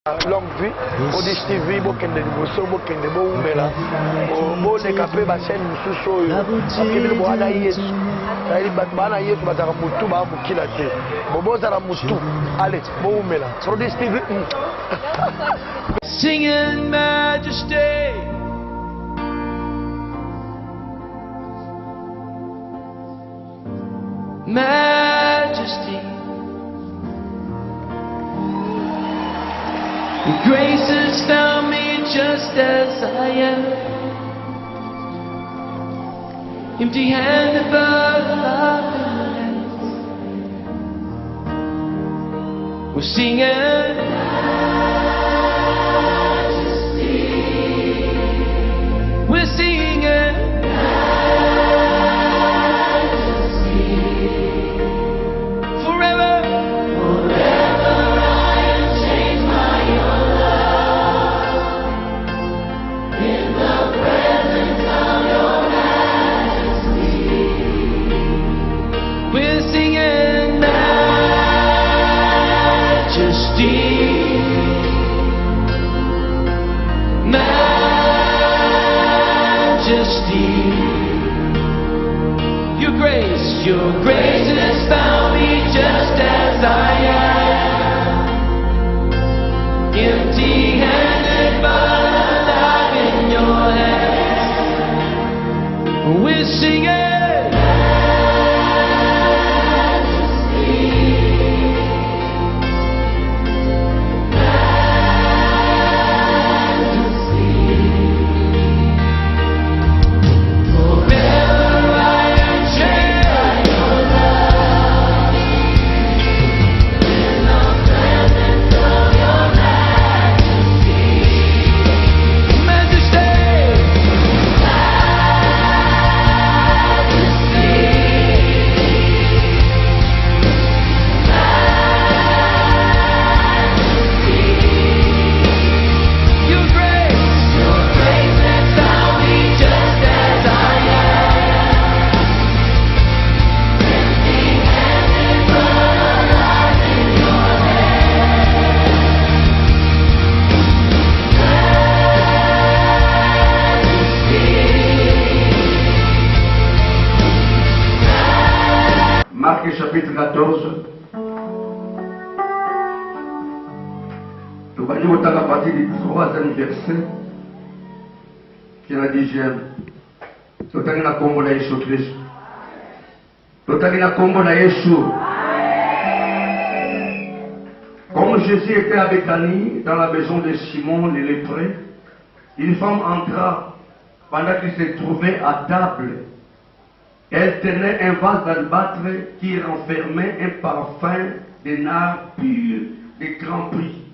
longue vie Odis TV bokende liboso bokende boumela boleka pe bachaîne mosusu oyo bakendeli bowana yesu ayeli bato bana yesu bazaka mutu bamokila te bobozala mutu ale boumela Odis TV Sing in majesty, majesty. Your grace has found me just as I am, empty-handed but alive in your hands. We're singing majesty. We're singing majesty. Forever. We're singing majesty, majesty. Your grace has found me just as I am, empty-handed but alive in your hands. We're singing Marc chapitre 14. Nous allons à partir du 3e verset, qui est la 10e. Nous allons à Combo de Jésus Christ. Nous allons à Combo de Jésus. Comme Jésus était à Béthanie, dans la maison de Simon le lépreux, une femme entra pendant qu'il se trouvait à table. Elle tenait un vase d'albâtre qui renfermait un parfum de nard pur de grand prix.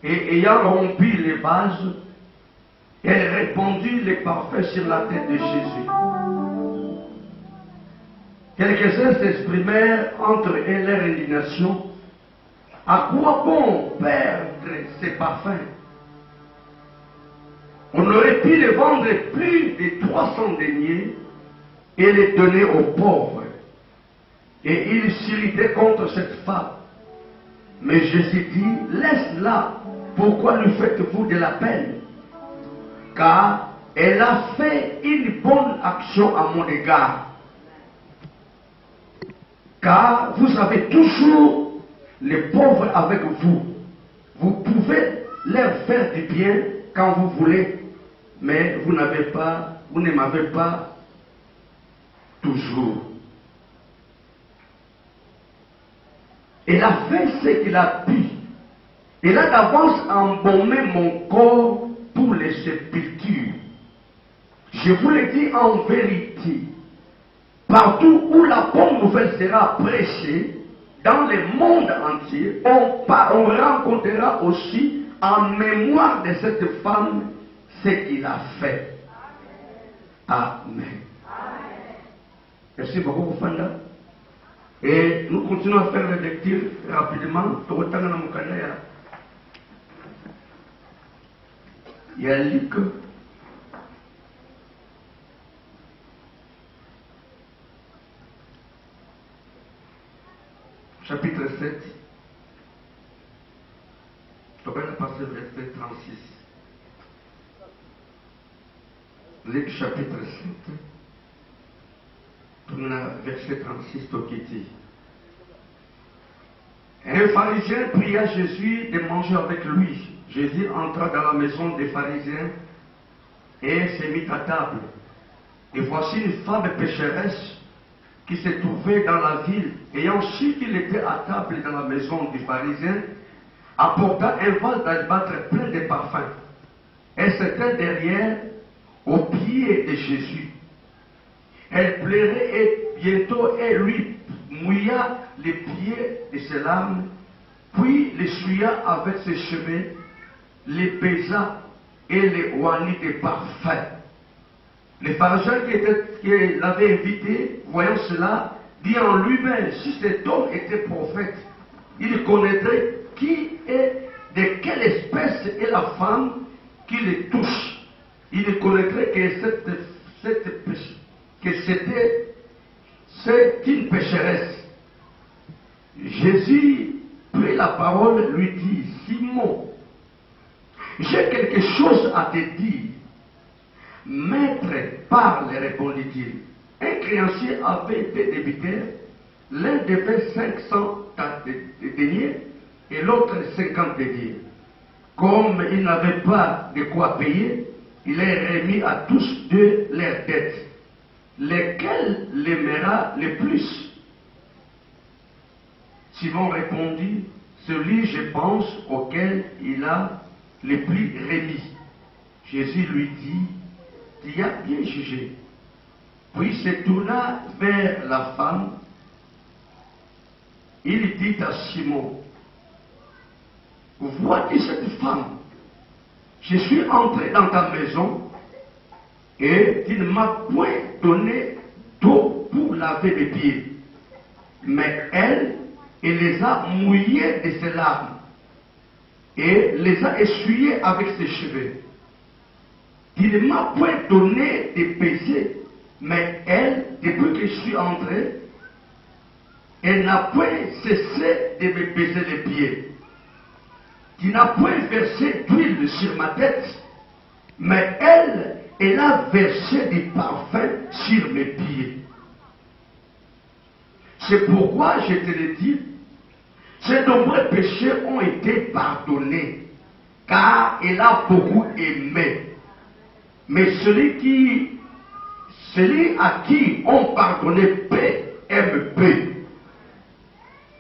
Et ayant rompu les vases, elle répandit le parfum sur la tête de Jésus. Quelques-uns s'exprimèrent entre eux leur indignation. À quoi bon perdre ces parfums? On aurait pu les vendre plus de 300 deniers et les donner aux pauvres. Et il s'irritait contre cette femme. Mais Jésus dit, laisse-la, pourquoi lui faites-vous de la peine? Car elle a fait une bonne action à mon égard. Car vous avez toujours les pauvres avec vous. Vous pouvez leur faire du bien quand vous voulez, mais vous ne m'avez pas toujours. Elle a fait ce qu'il a pu. Elle a d'avance embaumé mon corps pour les sépultures. Je vous le dis en vérité, partout où la bonne nouvelle sera prêchée, dans le monde entier, on rencontrera aussi en mémoire de cette femme ce qu'il a fait. Amen. Merci beaucoup, Fanda. Et nous continuons à faire la lecture rapidement. Il y a Luc. Chapitre 7. Tu peux passer verset 36. Luc chapitre 7, verset 36, Tokiti. Un pharisien pria Jésus de manger avec lui. Jésus entra dans la maison des pharisiens et se mit à table. Et voici une femme pécheresse qui se trouvait dans la ville, ayant su qu'il était à table dans la maison du pharisien, apporta un vase d'albâtre plein de parfums. Elle s'était derrière, aux pieds de Jésus. Elle pleurait et bientôt elle lui mouilla les pieds de ses larmes, puis les souilla avec ses cheveux, les baisa et les oignit de parfums. Les pharisiens qui l'avaient invité, voyant cela, dit en lui-même, si cet homme était prophète, il connaîtrait qui est, de quelle espèce est la femme qui le touche. Il connaîtrait que c'est une pécheresse. Jésus prit la parole, lui dit, Simon, j'ai quelque chose à te dire. Maître, parle, répondit-il. Un créancier avait été débiteur, l'un devait 500 deniers et l'autre 50 deniers. Comme il n'avait pas de quoi payer, il est remis à tous deux leurs dettes. Lequel l'aimera le plus? Simon répondit, celui, je pense, auquel il a le plus remis. Jésus lui dit, tu as bien jugé. Puis se tourna vers la femme. Il dit à Simon, vois-tu cette femme? Je suis entré dans ta maison et tu ne m'as point donné d'eau pour laver mes pieds. Mais elle les a mouillés de ses larmes et les a essuyés avec ses cheveux. Tu ne m'as point donné de baiser, mais elle, depuis que je suis entré, elle n'a point cessé de me baiser les pieds. Tu n'as point versé d'huile sur ma tête, mais elle a versé du parfum sur mes pieds. C'est pourquoi je te le dis, ces nombreux péchés ont été pardonnés, car elle a beaucoup aimé. Mais celui à qui on pardonné peu, aime peu.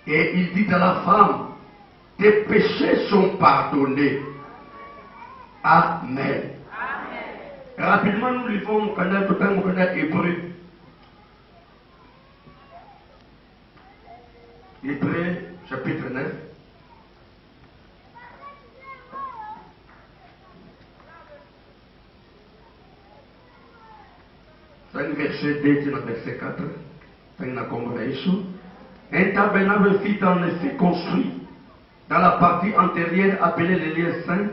Et il dit à la femme, tes péchés sont pardonnés. Amen. Rapidement, nous lisons le Hébreu. Hébreu, chapitre 9. C'est verset 2 et verset 4. Un tabernacle fut en effet construit. Dans la partie antérieure appelée les lieux saints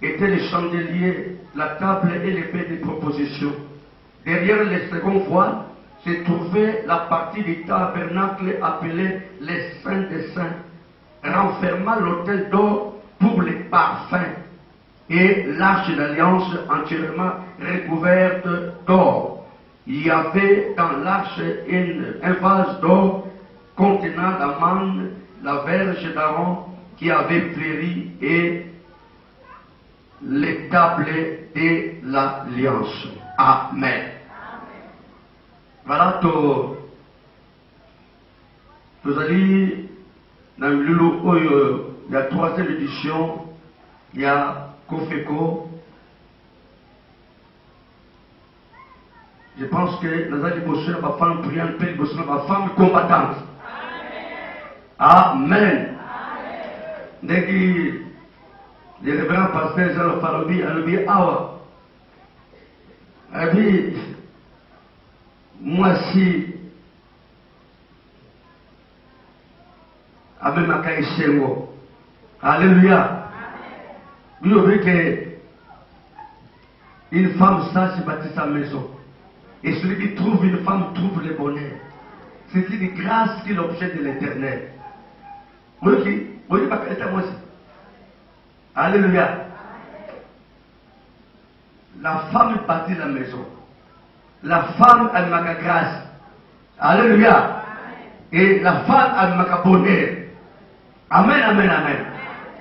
étaient les chandeliers, la table et les baies de proposition. Derrière les seconds voiles se trouvait la partie du tabernacle appelée les saints des saints, renfermant l'autel d'or pour les parfums et l'arche d'alliance entièrement recouverte d'or. Il y avait dans l'arche un vase d'or contenant la manne, la verge d'Aaron qui avait fleuri et les tablets de l'alliance. Amen. Voilà tout. Vous allez dans la troisième édition, il y a Kofeko. Je pense que nous allons bosser ma femme priante, ma femme combattante. Amen. Dès que le révérend pasteur Jean Farabi a levé Awa, a dit, moi si, avec ma caïssengo, alléluia. Lui a vu que une femme sage bâtit sa maison. Et celui qui trouve une femme trouve le bonheur. C'est une grâce qui est l'objet de l'éternel. Moi qui, moi je ne sais pas moi aussi. Alléluia. La femme bâtit la maison. La femme a ma grâce. Alléluia. Et la femme a ma bonheur. Amen, amen, amen.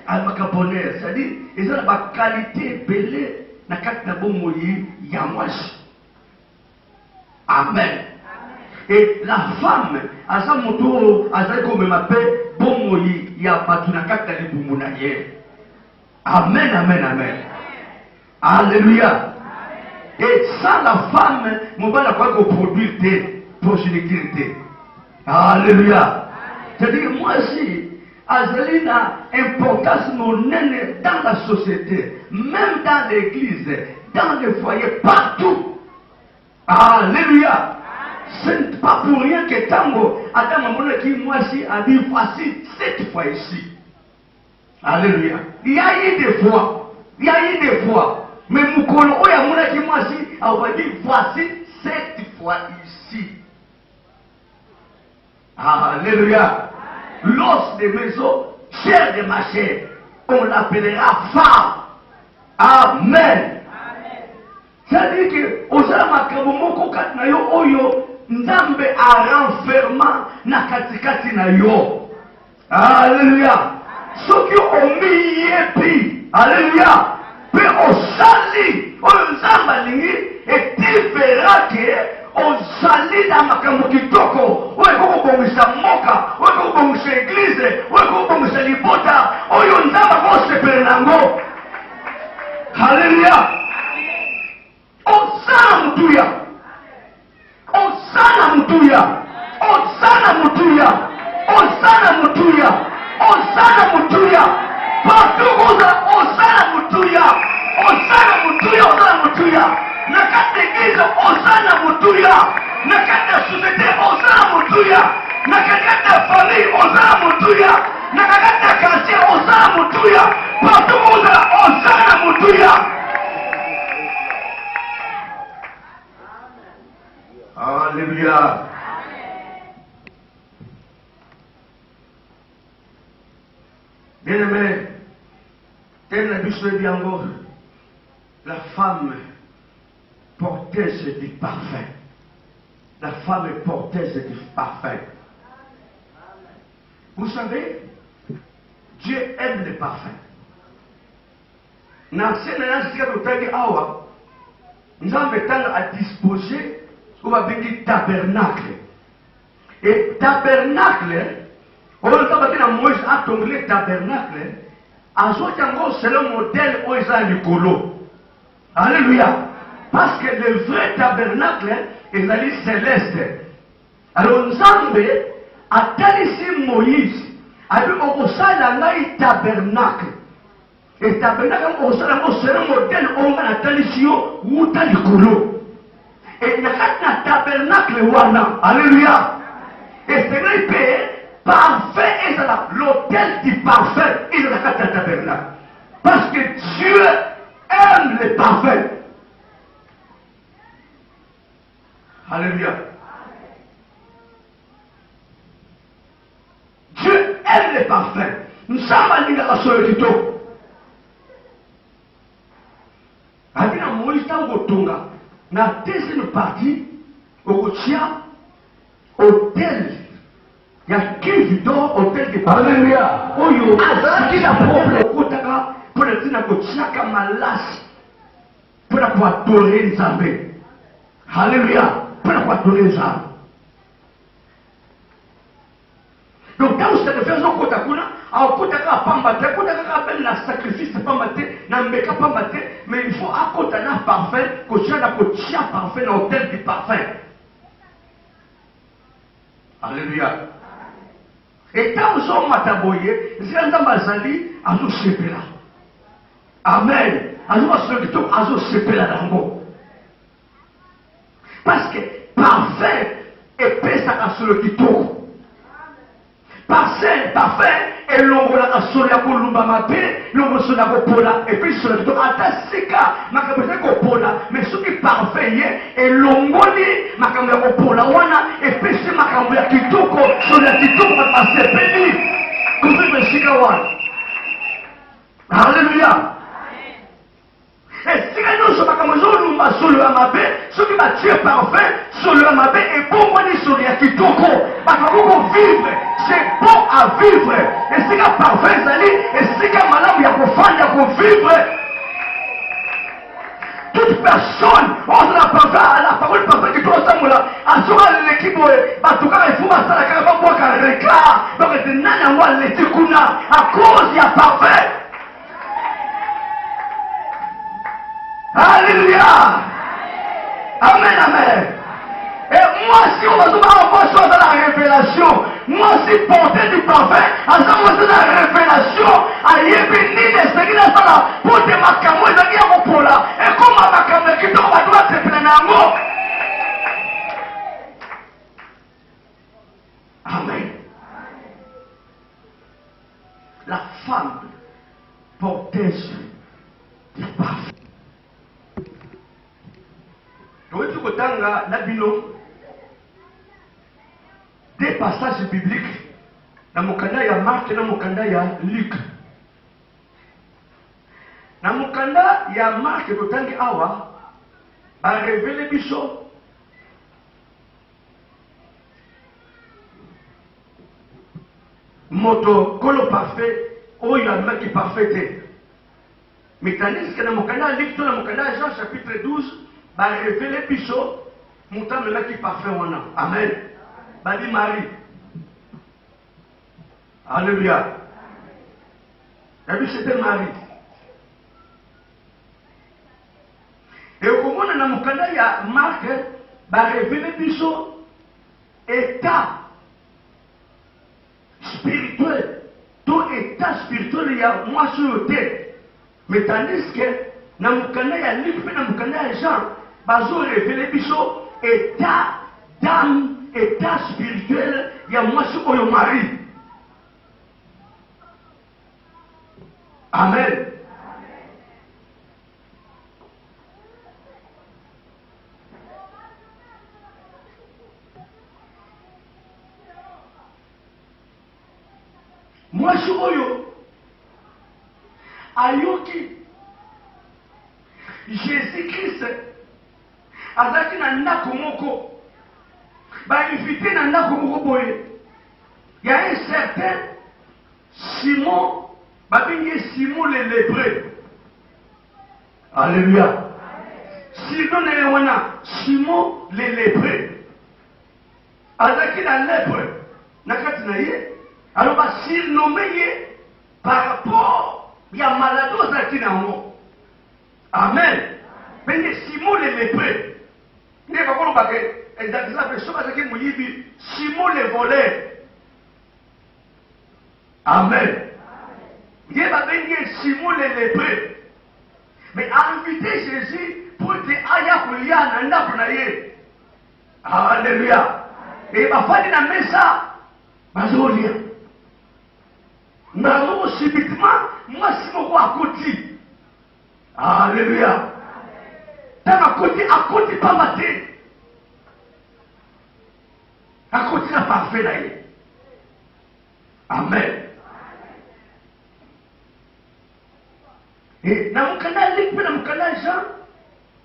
Elle ma bonheur. C'est-à-dire, ils ont la qualité belle na kati bomo ya mwasi. Amen. Et la femme, à sa moto, à sa comme m'appelle bomo ya batu na kati na bomo na ye. Amen, amen, amen. Alléluia. Et sans la femme, mon père n'a pas de produire des progénités. Alléluia. C'est-à-dire, moi aussi, Azalina, importance monnaie dans la société, même dans l'église, dans les foyers, partout. Alléluia. Ce n'est pas pour rien que Tango, Adam Amona qui, moi aussi, a dit voici 7 fois ici. Alléluia. Il y a eu des fois. Il y a eu des fois. Mais Moukolo, il y a mon qui moi aussi, on va dire voici 7 fois ici. Alléluia. L'os des maisons, chair de ma chair, on l'appellera femme. Amen. C'est-à-dire que, aux Alamakabomoko Katnayo Oyo, Ndambe a renfermant na katikati na yo. Alléluia. Ceux qui ont mis yepi. Alléluia. Mais au sali, au zambalingi, et il verra que au sali dans ma kamokitoko, ou est-ce qu'on peut moka, ou est-ce qu'on peut église, ou est-ce qu'on peut libota, ou yon zamba vos se pernango. Alléluia. Osana mutuya. Osana mutuya. Osana mutuya. Osana mutuya. Osana mutuya. Partout Osana mutuya. Osana mutuya. Osana mutuya. Nakata église Osana mutuya. Nakata société Osana mutuya. Nakata famille Osana mutuya. Nakata quartier Osana mutuya. Partout Osana mutuya. Alléluia. Bien-aimé, tel la Bible dit encore, la femme portait ce du parfait. La femme portait ce du parfait. Vous savez, Dieu aime le parfait. Nous avons à disposer un tabernacle. Et tabernacle, on a Moïse a tombé le tabernacle, c'est le modèle où ils ont le colo. Alléluia. Parce que le vrai tabernacle est allé céleste. Alors Nzambe a talisé Moïse, a dit on a tabernacle. Et tabernacle, c'est le modèle où on a talisé ou le colo. Et na tabernacle wana, alléluia. Et c'est le parfait est là, l'autel du parfait est dans la tabernacle. Parce que Dieu aime le parfait. Alléluia. Dieu aime le parfait. Nous sommes à l'Ingassol. Adina Moïse Tangotonga. Na deuxième partie, au hôtel. Il y a qui d'or hôtel de parfait. Alléluia. Oyo, qui la problème au Kotaka pour le dire que chaka malas pour la adorer Nzambe. Alléluia. Pour la adorer Nzambe. Donc dans cette version Kotakuna, en Kotaka Pambate, Kotaka appelle la sacrifice Pambate, Nambeka Pambate, mais il faut à Kotana parfait, Kochana Kotia parfait dans l'hôtel du parfait. Alléluia. Et quand nous sommes mataboyés, c'est un ambassadeur à nous séparer. Amen. À nous séparer là-dedans. Parce que parfait est pesa sur le kitoko. Parfait et l'ombre la sur la columba mapé, l'ombre sur la copola, et puis sur le kitoko. Atasika, ma capacité copola, mais ce qui est parfait et l'omboli, ma capacité copola, wana, et puis c'est ma capacité kitoko, sur la kitoko, ma capacité béni. Comme me sika wana. Alléluia. Et si nous sommes comme nous sur le amabé, ce qui va tuer parfait sur le amabé est bon pour nous sur les kitoko. Parce que vivre, c'est bon à vivre. Et si que parfait, et si que malade, il y a pour vivre. Toute personne, on la parole parfaite qui doit s'amuler, à ce l'équipe, en tout cas, il faut passer la caravane pour qu'elle réclame. Donc, c'est Nana l'étikuna, à cause il y a parfait. Alléluia. Amen, amen. Et moi, si on va se faire chose dans la révélation, moi, si porter du parfait, à ce moment-là, la révélation, à yébéni, les séguines, pour te macamou, et d'ailleurs, pour là, et comme ma macamou, qui tombe à droite, c'est plein d'amour. Amen. La femme porteuse du parfait. Donc, tu as la bino des passages bibliques dans mon canal, il y a Marc et dans mon canal, il y a Luc. Dans mon canal, il y a Marc et Totangi Awa, a révélé Bichot. Moto, colo parfait, oh, il y a un mec qui est parfait. Mais tandis que dans mon canal, Luc, dans mon canal, Jean chapitre 12, a révélé Bichot, mon temps, le mec qui est parfait. Amen. Badi Marie. Alléluia. La vie c'était Marie. Et au moment où on a il y a Marc, va révéler Bichot, état spirituel. Ton état spirituel, il y a moi sur le tête. Mais tandis que dans mon canal, il y a Luc, dans mon canal, Jean, va révéler Bichot, état d'âme. État spirituel, il y a moi sur mon mari. Amen. Moi sur Oyo, Ayoki, Jésus-Christ, Azaki Nanda Komoko. Invité dans la il y a un certain Simon, Simon le lépreux. Alléluia. Simon le lépreux. Avec la lèpre, alors va surnommer par rapport à la maladie. Amen. Mais Simon le lépreux. Il n'est pas bon Simon le voleur. Amen. Il va venir Simon le lépreux. Mais inviter Jésus pour te ayakulia nanda kunaye. Alléluia. Et il va faire dans messa. Bazolia. Namo subitement, moi Simon à côté. Alléluia. Dans à côté pas maté. À côté la parfait là. Amen. Et dans mon canal, dans mon canal Jean,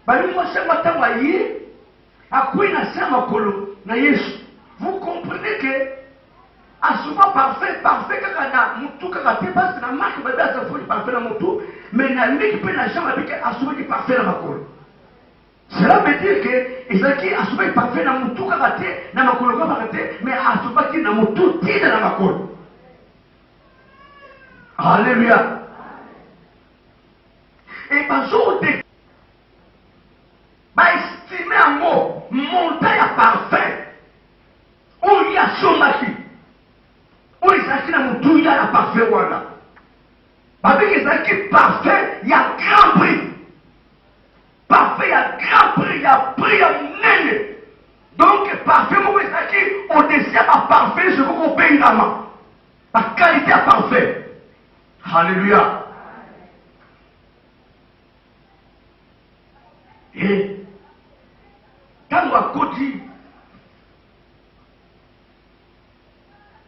moi c'est ma tawaye, à quoi il a ça ma colo, na Yesu. Vous comprenez que à souvent parfait quand on a mutu quand on passe dans marque bébé ça faut parfait dans mutu, mais na lui qui na Jean avec à souvent qui parfait dans ma colo. Cela veut dire que Isaki a souvent parfait dans mutu quand on na ma colo quand on mais à souvent qui na mutu tire dans ma colo. Alléluia. Et par jour de estimer un mot montagne parfait où il y a son maki où il s'agit de mon tout il y a la parfait voilà avec les acquis parfait il y a grand prix parfait il y a grand prix il y a prix à nene donc parfait moi les acquis au-dessus à parfait ce qu'on paye également la qualité à parfait. Alléluia. Et quand on a côté,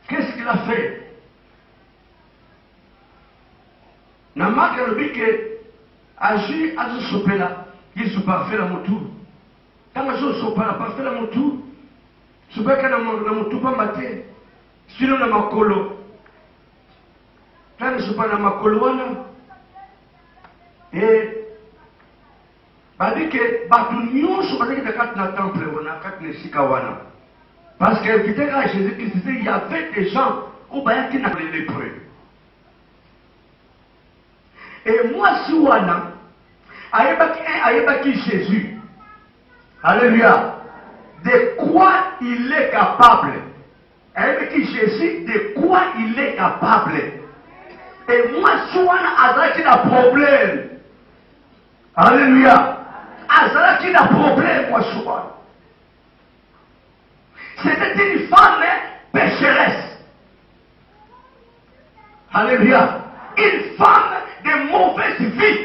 qu'est-ce qu'il a fait? Dans Marc a dit que Agi a dit sopela, il se parfait la motu. Quand je sopela parfait la motu, je peux que la motu pas mater. Sinon la makolo. Quand je sopela la makolo wana, et bah dit que batunyo so parce que kat na temple wana kat ne sikawana. Parce que peut-être à Jésus-Christ il y avait des gens au bain qui n'avaient les lépreux. Et moi, si wana, aïebaki Jésus, alléluia, de quoi il est capable. Aïebaki Jésus, de quoi il est capable. Et moi, si wana, azaki na problème. Alléluia. Azaki na problème, moi, si wana. C'était une femme pécheresse. Alléluia. Une femme de mauvaise vie.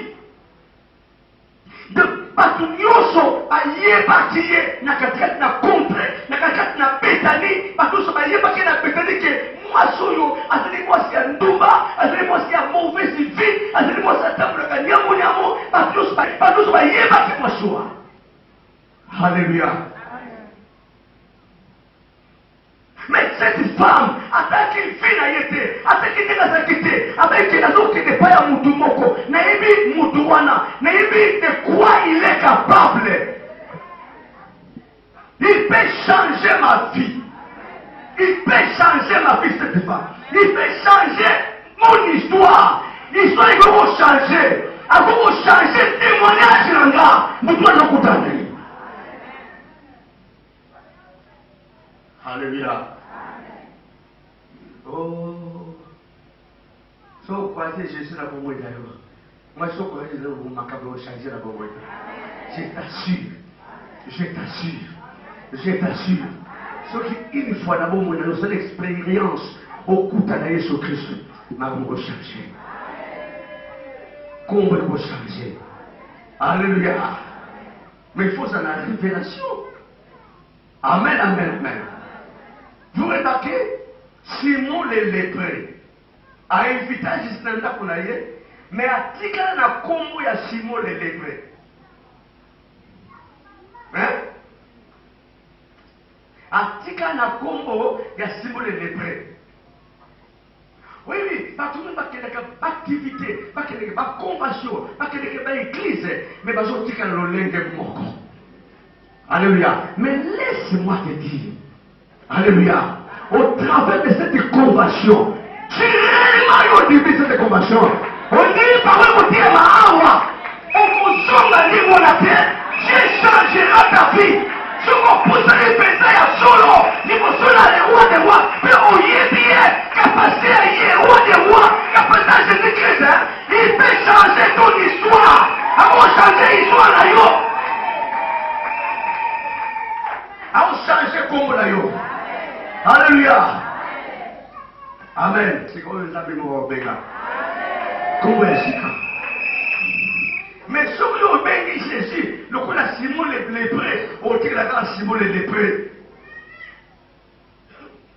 De batunyoso ayebatiye na katikati na contre na katikati na betani batuso bayebaki na betani ke mwasoyo azali mwasi ya ndumba azali mwasi ya mauvaise vie azali mwasi ya tambulaka nyamo batuso bayebaki mwasua. Alléluia. Mais cette femme, attaque une fille na yete, attaque une nazakite, avec une autre qui n'est pas ya mutumoko, naïbi mutuwana, naïbi de quoi il est capable. Il peut changer ma vie. Il peut changer ma vie, cette femme. Il peut changer mon histoire. L'histoire est comment changer. À comment changer le témoignage là, mutuwana kutane. Alléluia. Oh. So, croisez Jésus là pour moi d'ailleurs. Moi, je crois que vous m'accabez changer là pour moi. Je t'assure. Je t'assure. Je t'assure. Sauf qu'une fois d'abord, moi, dans une expérience au coup de Jésus-Christ, m'a beaucoup changé. Comment vous changer? Alléluia. Mais il faut ça la révélation. Amen, amen, amen. Vous remarquez, Simon le lépreux a invité Justin pour aller, mais à Tika na combo ya Simon le lépreux. Hein? À Tika na combo ya Simon le lépreux. Oui, oui, pas tout le monde va qu'il y ait une activité, pas qu'il y ait une compassion, pas qu'il y ait une église, mais pas qu'il y ait une moko. Alléluia. Mais laisse-moi te dire. Alléluia. Au travers de cette conversion, tu réellement eu de cette conversion. On dit par le côté Mahawa, on vous sommes à niveau la terre, je changerai ta vie. Je vous pousse à répéter à solo, je vous sois le roi des rois, mais on y est bien, capacité à y est roi des rois, capacité à Jésus-Christ, il peut changer ton histoire. Avant de changer l'histoire là, yo. Avant de changer comme là, yo. Alléluia. Amen. C'est comme les amis m'ont béga. Comment est-ce que? Mais ce que l'on bénit Jésus, le coup la Simon les lépreux, on dit la grâce Simon les lépreux.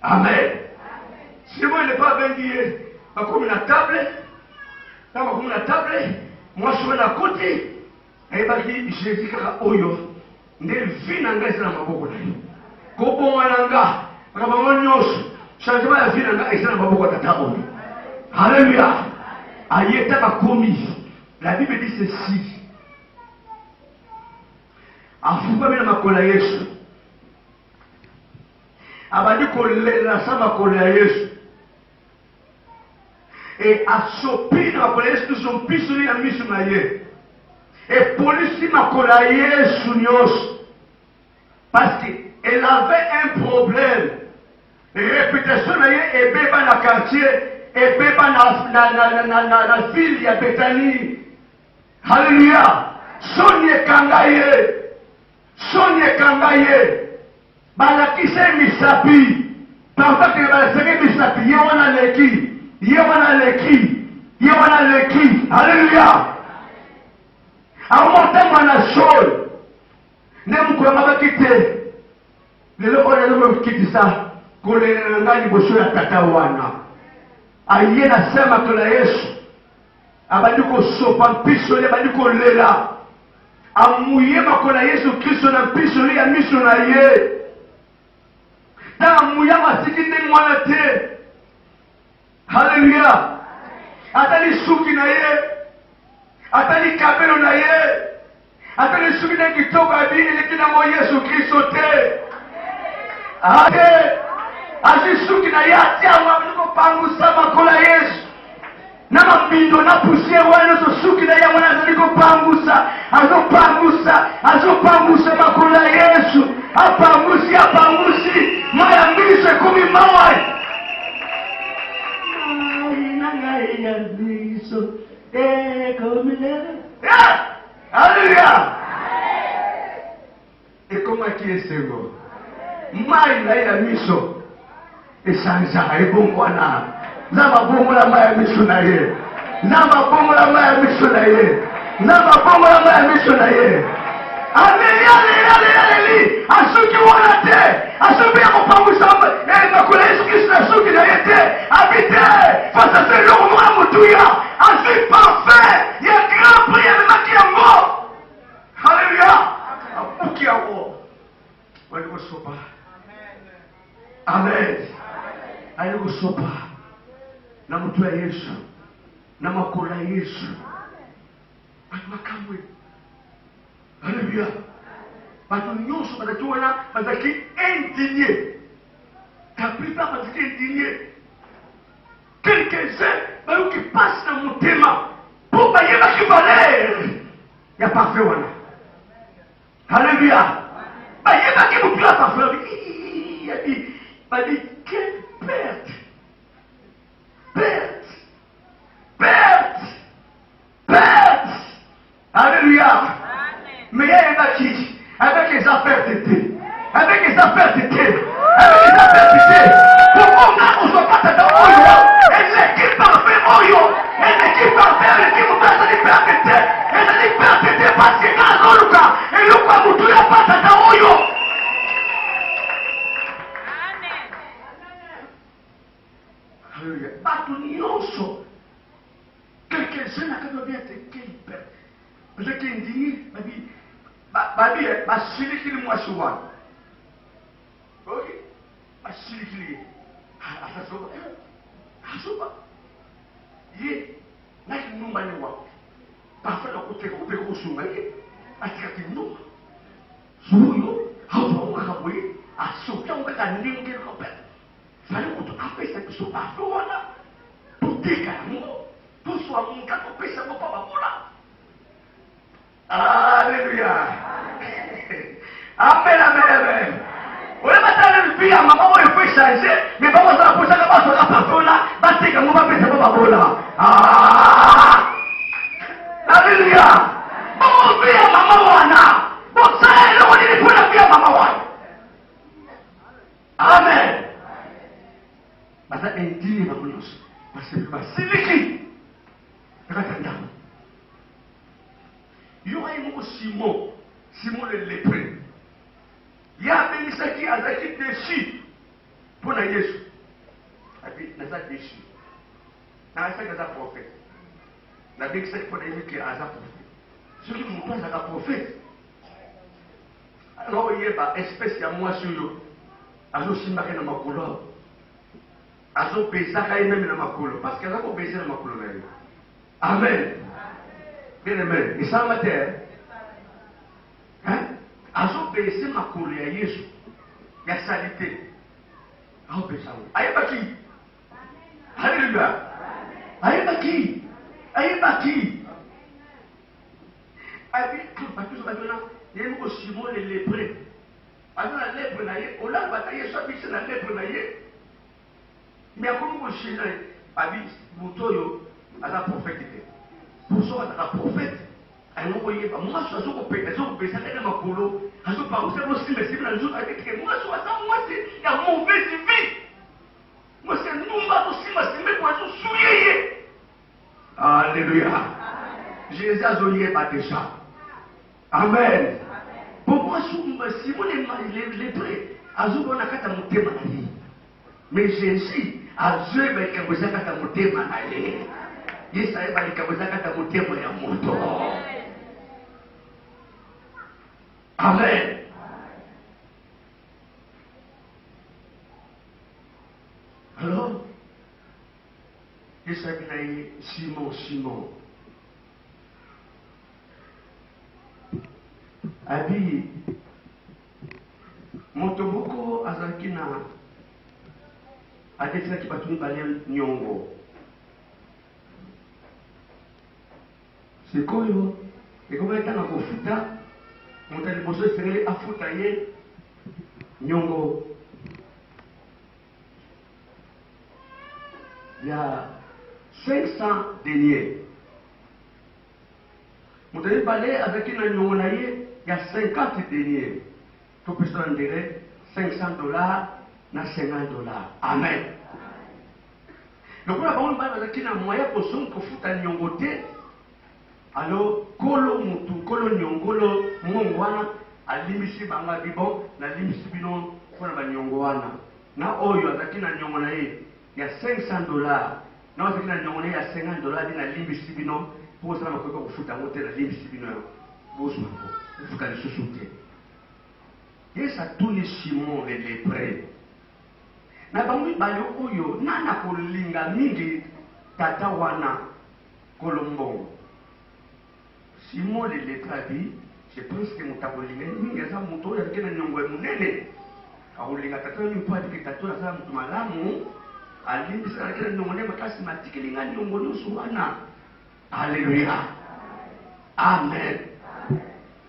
Amen. Simon n'est pas béni. Comme une table, comme une table, moi je suis à côté. Et il m'a dit, Jésus, oyo, ne vit n'a pas dans ma bouche. Comment on a changement la vie dans beaucoup de temps. Alléluia. Ayeta a commis. La Bible dit ceci. Afuba mina makola Yesu. Abadi kolela sa makola Yesu. Et asopi na makola Yesu sont pisoni na misu na ye. Et polisi makola Yesu nyos. Parce qu'elle avait un problème. Réputation et bébé dans le quartier et bébé dans la ville de Bethanie. Alléluia. Sonia Kangaye. Balakise Misapi. Parfois que Balakise Misapi. Yewana Leki. Alléluia. À un moment na sol. Ne mukoma quitter. Le loco quitter ça. Kulingana boso ya tata wana. Aye nasema kula Yesu. abandi kosopa mpiso ye abandi kolela amouye makola Yesu Kristo na mpiso ya miso na ye ta amouya masiki ndenge mwana te. Haleluya. Atali suki na ye atali kabelo na ye atali suki na kitoko abini lekina mo Yesu Kristo te. Ate asisuki na ye atiama niko pangusa makola Yesu na mapindo na pusie wana so suki na ye wana niko pangusa azopangusa makola Yesu apangusi maya mbise kumi mawai ya miso Alléluia. Et comment qui est second? Mai na ya miso esanza ebongwana naba bongola mai ya miso na ye naba bongola mai ya miso na ye naba bongola mai ya miso na ye. Alléluia. Asuki wana te asuki ya kupangusa makola Yesu Kristo asuki na ye te habite face à ce long moi mutuya asuki parfait ya grand prix ya makiambo. Alléluia. Apuki yawo wali kusopa. Amen. Ali kusopa na mtu ya Yesu na makola Yesu makamwe. Alléluia. Parce que nous sommes indignés. La plupart sont indignés. Quelques-uns qui passent dans mon thème pour payer ma valeur. Il n'y a pas fait. Alléluia. Il n'y a pas qui vous place à faire. Il a dit, quelle perte. Alléluia. Mais il y a un bâti avec les affaires d'été. Pourquoi on ne soit pas dans Oyo? Elle n'est qui parfait Oyo. Elle n'est qui parfait avec qui vous passez les pertes d'été. Elle n'est pas d'été parce que dans Luka. Et Luka vous ne pas dans Oyo. Alléluia. Batunioso. Quelques-uns n'ont pas bien été quelle perte. Vous êtes indigné, babi basilikili mwasi wana oyi basilikili asoba ye naki numba ni wa parfait kuteka kupeka usunga ye atikati numba suyo hapo wakaboye asoka ngaka ndinge kope fale kutu apesa kusoba fona putika ngo tuswa mkato pesa kwa baba. Alléluia. Amen. On va mettre le vie à maman, il faut changer, mais pas ça pour ça que va se passer là, parce que nous va faire ça pas là. Alléluia. On vie à maman wana. Bon ça est, on dit pour la vie à maman wana. Amen. Parce que indigne va nous. Parce que c'est siliki. Regardez. Il y aura un Simon le lépreux. Il y a un qui a été déçu pour la Jésus. Il a été déçu. Il a été prophète. Il a été pour les qui a été prophète. Ceux qui m'ont pas été prophète. Alors il y a une espèce de moi sur eux. Azo simbaré dans ma couleur. Azo pesa même dans ma couleur. Parce qu'elle a pas baissé dans ma couleur. Amen. Bien aimé, et ça m'a dit, azo baissé ma couleur à Jésus. Il y a salité. Azo baissé. Aïe baki. Alléluia. Aïe baki. Aïe tout maintenant. Il y a un Simon le lépreux. Alors la lèpre naïe, on l'a bataillé, soit c'est la lèpre naïe. Mais comme on chine, abi butoyo, à la prophète. Pour ça, à la prophète, elle n'a pas moi je suis ça ma colo, je suis pas aussi mais c'est la journée avec moi, je suis ça, moi c'est la mauvaise vie. Moi c'est nous, aussi, mais c'est moi je suis souillé. Alléluia. Jésus a zonné pas déjà. Amen. Pour moi, si vous les prêts, à vous on a qu'à monter ma vie. Mais Jésus a joué avec un vous à monter ma vie. Yesu alibalika kata mutemo ya moto. Amen. Alors, Yesu alinai Simon. Abi motoboko azalaki na adetisaki bato mibale nyongo. Sikoyo ekomaki ntanga kofuta moto ya liboso esengeli afuta ye nyongo ya 500 deniers. Moto ya mibale azalaki na nyongo na ye ya 50 deniers. Tout peut se rendre $500 na $50. Amen. Donc là, on va dire qu'il y a moyen pour son pour foutre un nyongote. Alors, kolo mutu, kolo nyongolo, mongwana, alimisi banga bibon, na limisi bino, fona ba nyongwana. Na oyo azaki na nyongo na ye ya $500. Na azaki na nyongo na ye ya $50 dina limisi bino, pour ça makoko kufuta ngote na limisi bino. Bosu mako, fuka le susute. Yesu atuni Simon le lépreux. Na bango bali oyo nana kolinga mingi tata wana Colombo. Simon le lépreux, je pense que mutakolinga mingi asa muto ya kena nyongo munene. Akolinga tata ni kwa diki tata asa mutu malamu. Alimbi sana kena nyongo ne makasi matikilinga nyongo nusu wana. Hallelujah. Amen.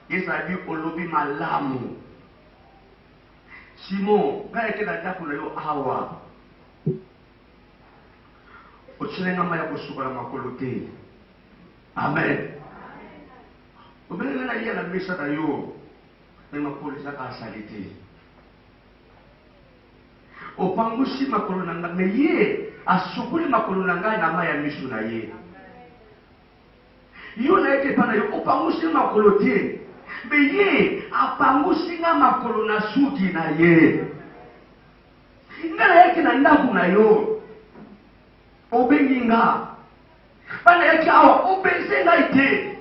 Yesu abi olobi malamu. Simon, quand il était dans le awa, au Tchéléna m'a yako soukala makolote. Amen. Au bénin là il y a la messa d'ailleurs, mais ma police a salité. Au pangusi makolonanga, mais yé, a soukuli makolonanga na maya misuna yé. Yo na yeke pana yo, au pangusi makolote. Mais ye apangusinga makolo na suki na ye ngala yake na ndaku na yo obengi nga bana yake awa obenzenga ite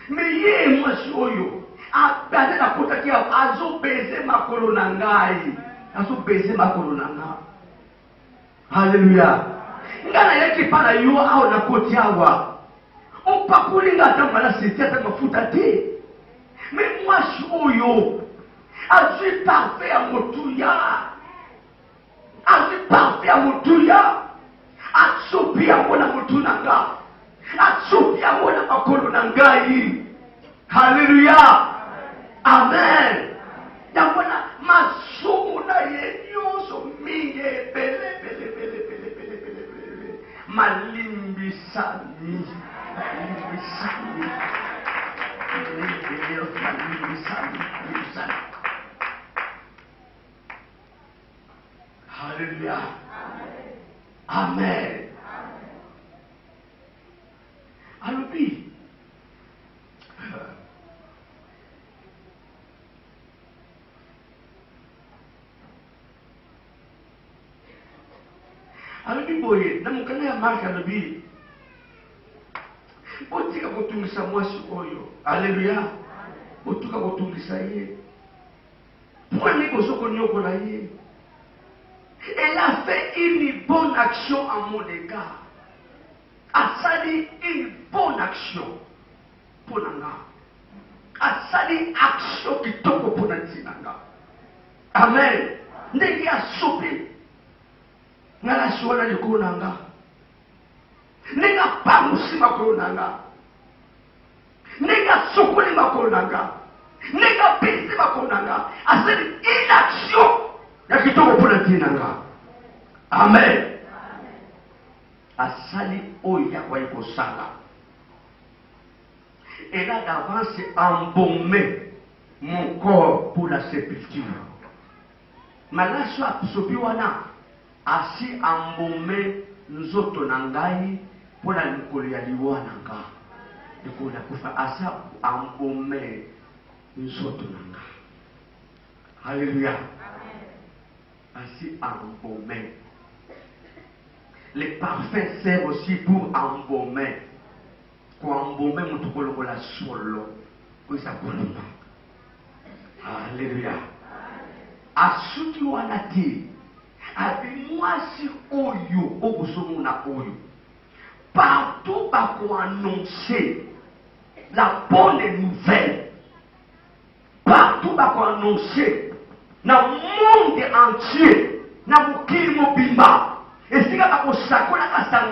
mais ye mwasi oyo apane na kota ki azo beze makolo na ngai azo beze makolo na nga. Hallelujah. Ngala yake para yo awa na koti awa opakulinga tambala sitiata mafuta te. Mais moi, je suis parfait à mon touya. Je suis parfait à mon touya. Je suis parfait à mon touya. Je suis parfait à mon touya. Alléluia. Amen. Yamona masumuna yenyoso minge bele. Malimbisani. Hallelujah. Amen. Alors puis, boye, na mukana ya marka alors puis, otika kotungisa mwasi oyo. Alléluia. Otuka kotungisa ye. Prenez kosoko nyoko na ye. Elle a fait une bonne action à mon égard. Asali une bonne action pour nanga. Asali action qui toko pour nanga. Amen. Ndenge ya sope. Ngala shwana liko nanga. Nega pamusi makolo nanga. Nega sokoli makolo nanga. Nega pesi makolo nanga. Asali une action ya kitoko pour nanga. Amen. Asali oya kwa iko sala. Elle a d'avance embaumé mon corps pour la sépulture. Malaso absobiwana asi embaumé nzoto nangai pour la likolo ya liwa nanga. Likolo ya kufa asi embaumé nzoto nanga. Alléluia. Asi embaumé. Les parfums servent aussi pour embaumer. Pour embaumer mon trou la solo. Oui, ça pour nous. Alléluia. À ceux qui ont été, avec moi si oyo, au na oyo. Partout pour annoncer la bonne nouvelle. Partout pour annoncer dans le monde entier, dans le mokili mobimba. Et si on s'accorde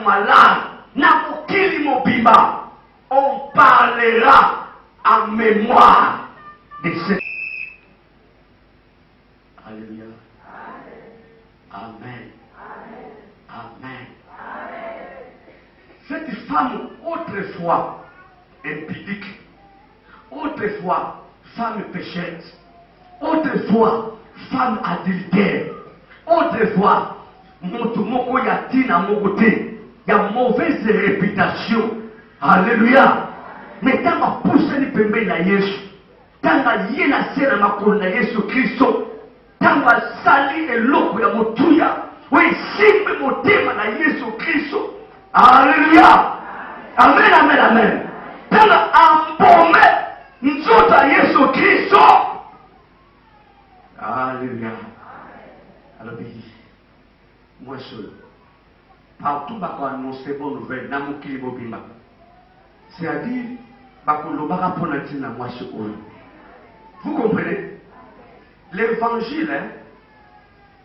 malade, dans le mokili mobimba, on parlera en mémoire de cette. Alléluia. Amen. Amen. Cette femme, autrefois impudique, autrefois femme pécheresse, autrefois femme adultère, autrefois motomoko yatina mokote, ya mauvaise réputation. Alléluia. Mais quand ma pousse ni pembe na Yesu, quand ma yena sera makolo na Yesu Kristo, quand ma sali eloko ya motuya, we simbe motema na Yesu Kristo. Alléluia. Amen, amen, amen. Quand ambome nzota Yesu Kristo. Alléluia. Alors moi seul. Partout bako annoncer bonne nouvelle na mokili bobimba. C'est-à-dire bako lobaka pona tina moi seul. Vous comprenez? L'évangile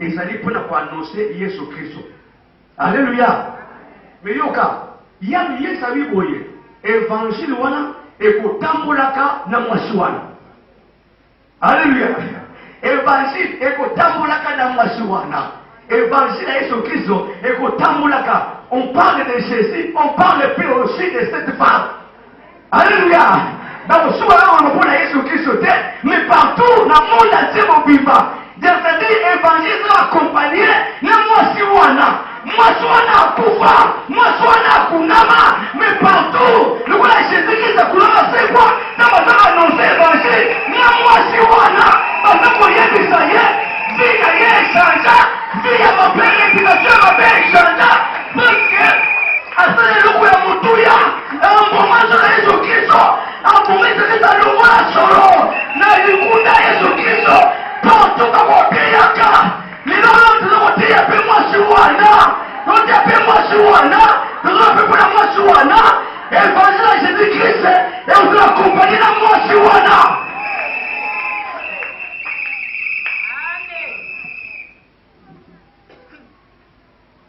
ils allaient pour annoncer Jésus Christ. Alléluia. Mais yoka, yam yesabi boye. Évangile wana ekotambolaka na mwasi wana. Alléluia. Évangile ekotambolaka na mwasi wana. Évangile à Jésus Christ ekotambolaka. On parle de Jésus, on parle plus aussi de cette femme. Alléluia. Dans le soir, on parle de Jésus Christ, mais partout dans le monde entier, on vit pas. C'est-à-dire l'évangile accompagné na mwasi wana. Mwasi wana akufa, mwasi wana akunama, mais partout, le roi Jésus-Christ a kunama c'est quoi? Na bataka annoncer l'évangile na mwasi wana. Batako yebisa ye, vie na ye changea, vie ya mapere réputation ya mapere changea. Parce que asala eloko ya motuya, embomage na Yesu Kristo, embomage na longo na solo, na likunda Yesu Kristo. Partout dans mon pays, les gens de mon pays appellent moi Chouana. Nous appellent moi Chouana. Nous appellent moi Chouana. Évangile à Jésus-Christ. Et on doit accompagner la moi Chouana.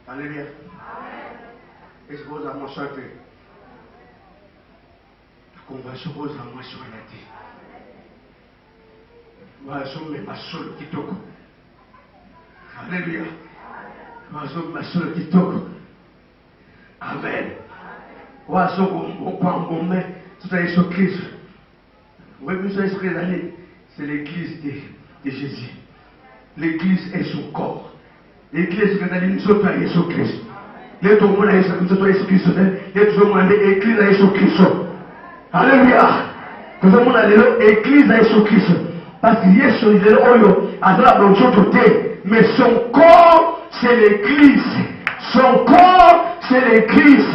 Alléluia. Et je pose à mon chanter. La convention pose à moi Chouana. Wazome masolo kitoko. Alléluia. Wazome masolo kitoko. Amen. Wazome opambome tout à Jésus Christ. Oui, nous sommes Jésus, c'est l'église de Jésus. L'église est son corps. L'église est Jésus Christ. Les deux mots à Jésus Christ. Les deux mots à l'église à Jésus Christ. Alléluia. Nous avons l'église à Jésus Christ. Parce que Yesu il est oyo azala blonjoto te, mais son corps c'est l'église. Son corps c'est l'église.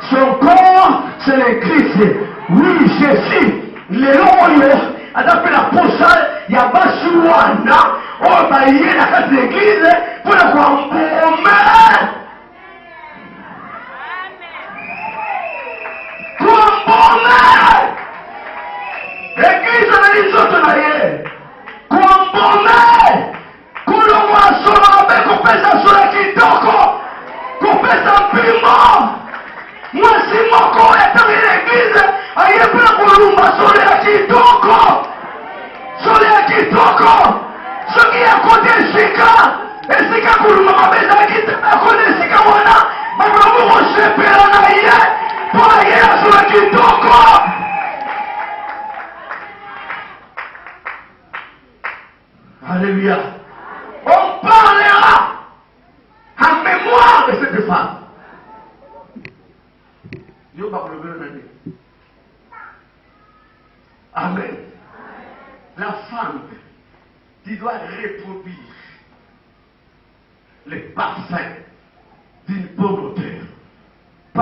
Son corps c'est l'église. Oui, Jésus, les oyo adapté la posale ya basuwana oyo baye na kati l'église pour la kwambome. Kwambome. L'église na lizoto na ye. Kwambome kulomwa solo abe kupesa solo kitoko kupesa mpimo mwasi moko etangi l'église ayepela kulumba solo ya kitoko soki yakote esika kulumba mabeza akote esika wana bakulamu kosepela na ye po ayela solo kitoko. Alléluia. On parlera en mémoire de cette femme. Dieu va vous lever le. Amen. La femme qui doit reproduire les parfums d'une pauvreté.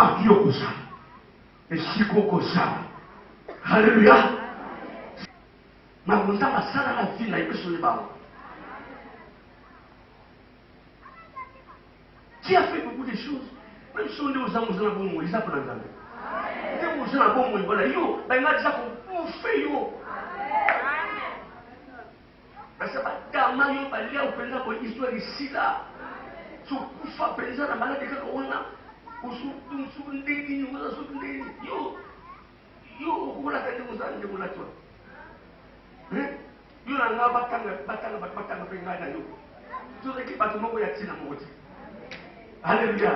parti au Kosa. Et si Kosa. Alléluia. Mais on a la vie, là, il peut se lever. Qui a fait beaucoup de choses? Même si on est aux amours de la bonne, ils apprennent à les gens à bon, voilà, yo, ben là, ça pour faire yo. Parce que quand yo, ben là, on fait une histoire ici là. Sur Koufa, président, la maladie que on a, ou sous un déni, ou sous un déni, yo, on a fait des choses de la toi. Yo, on a batanga, yo. Tout ce qui passe, moi, il y a tina mon côté. Alléluia.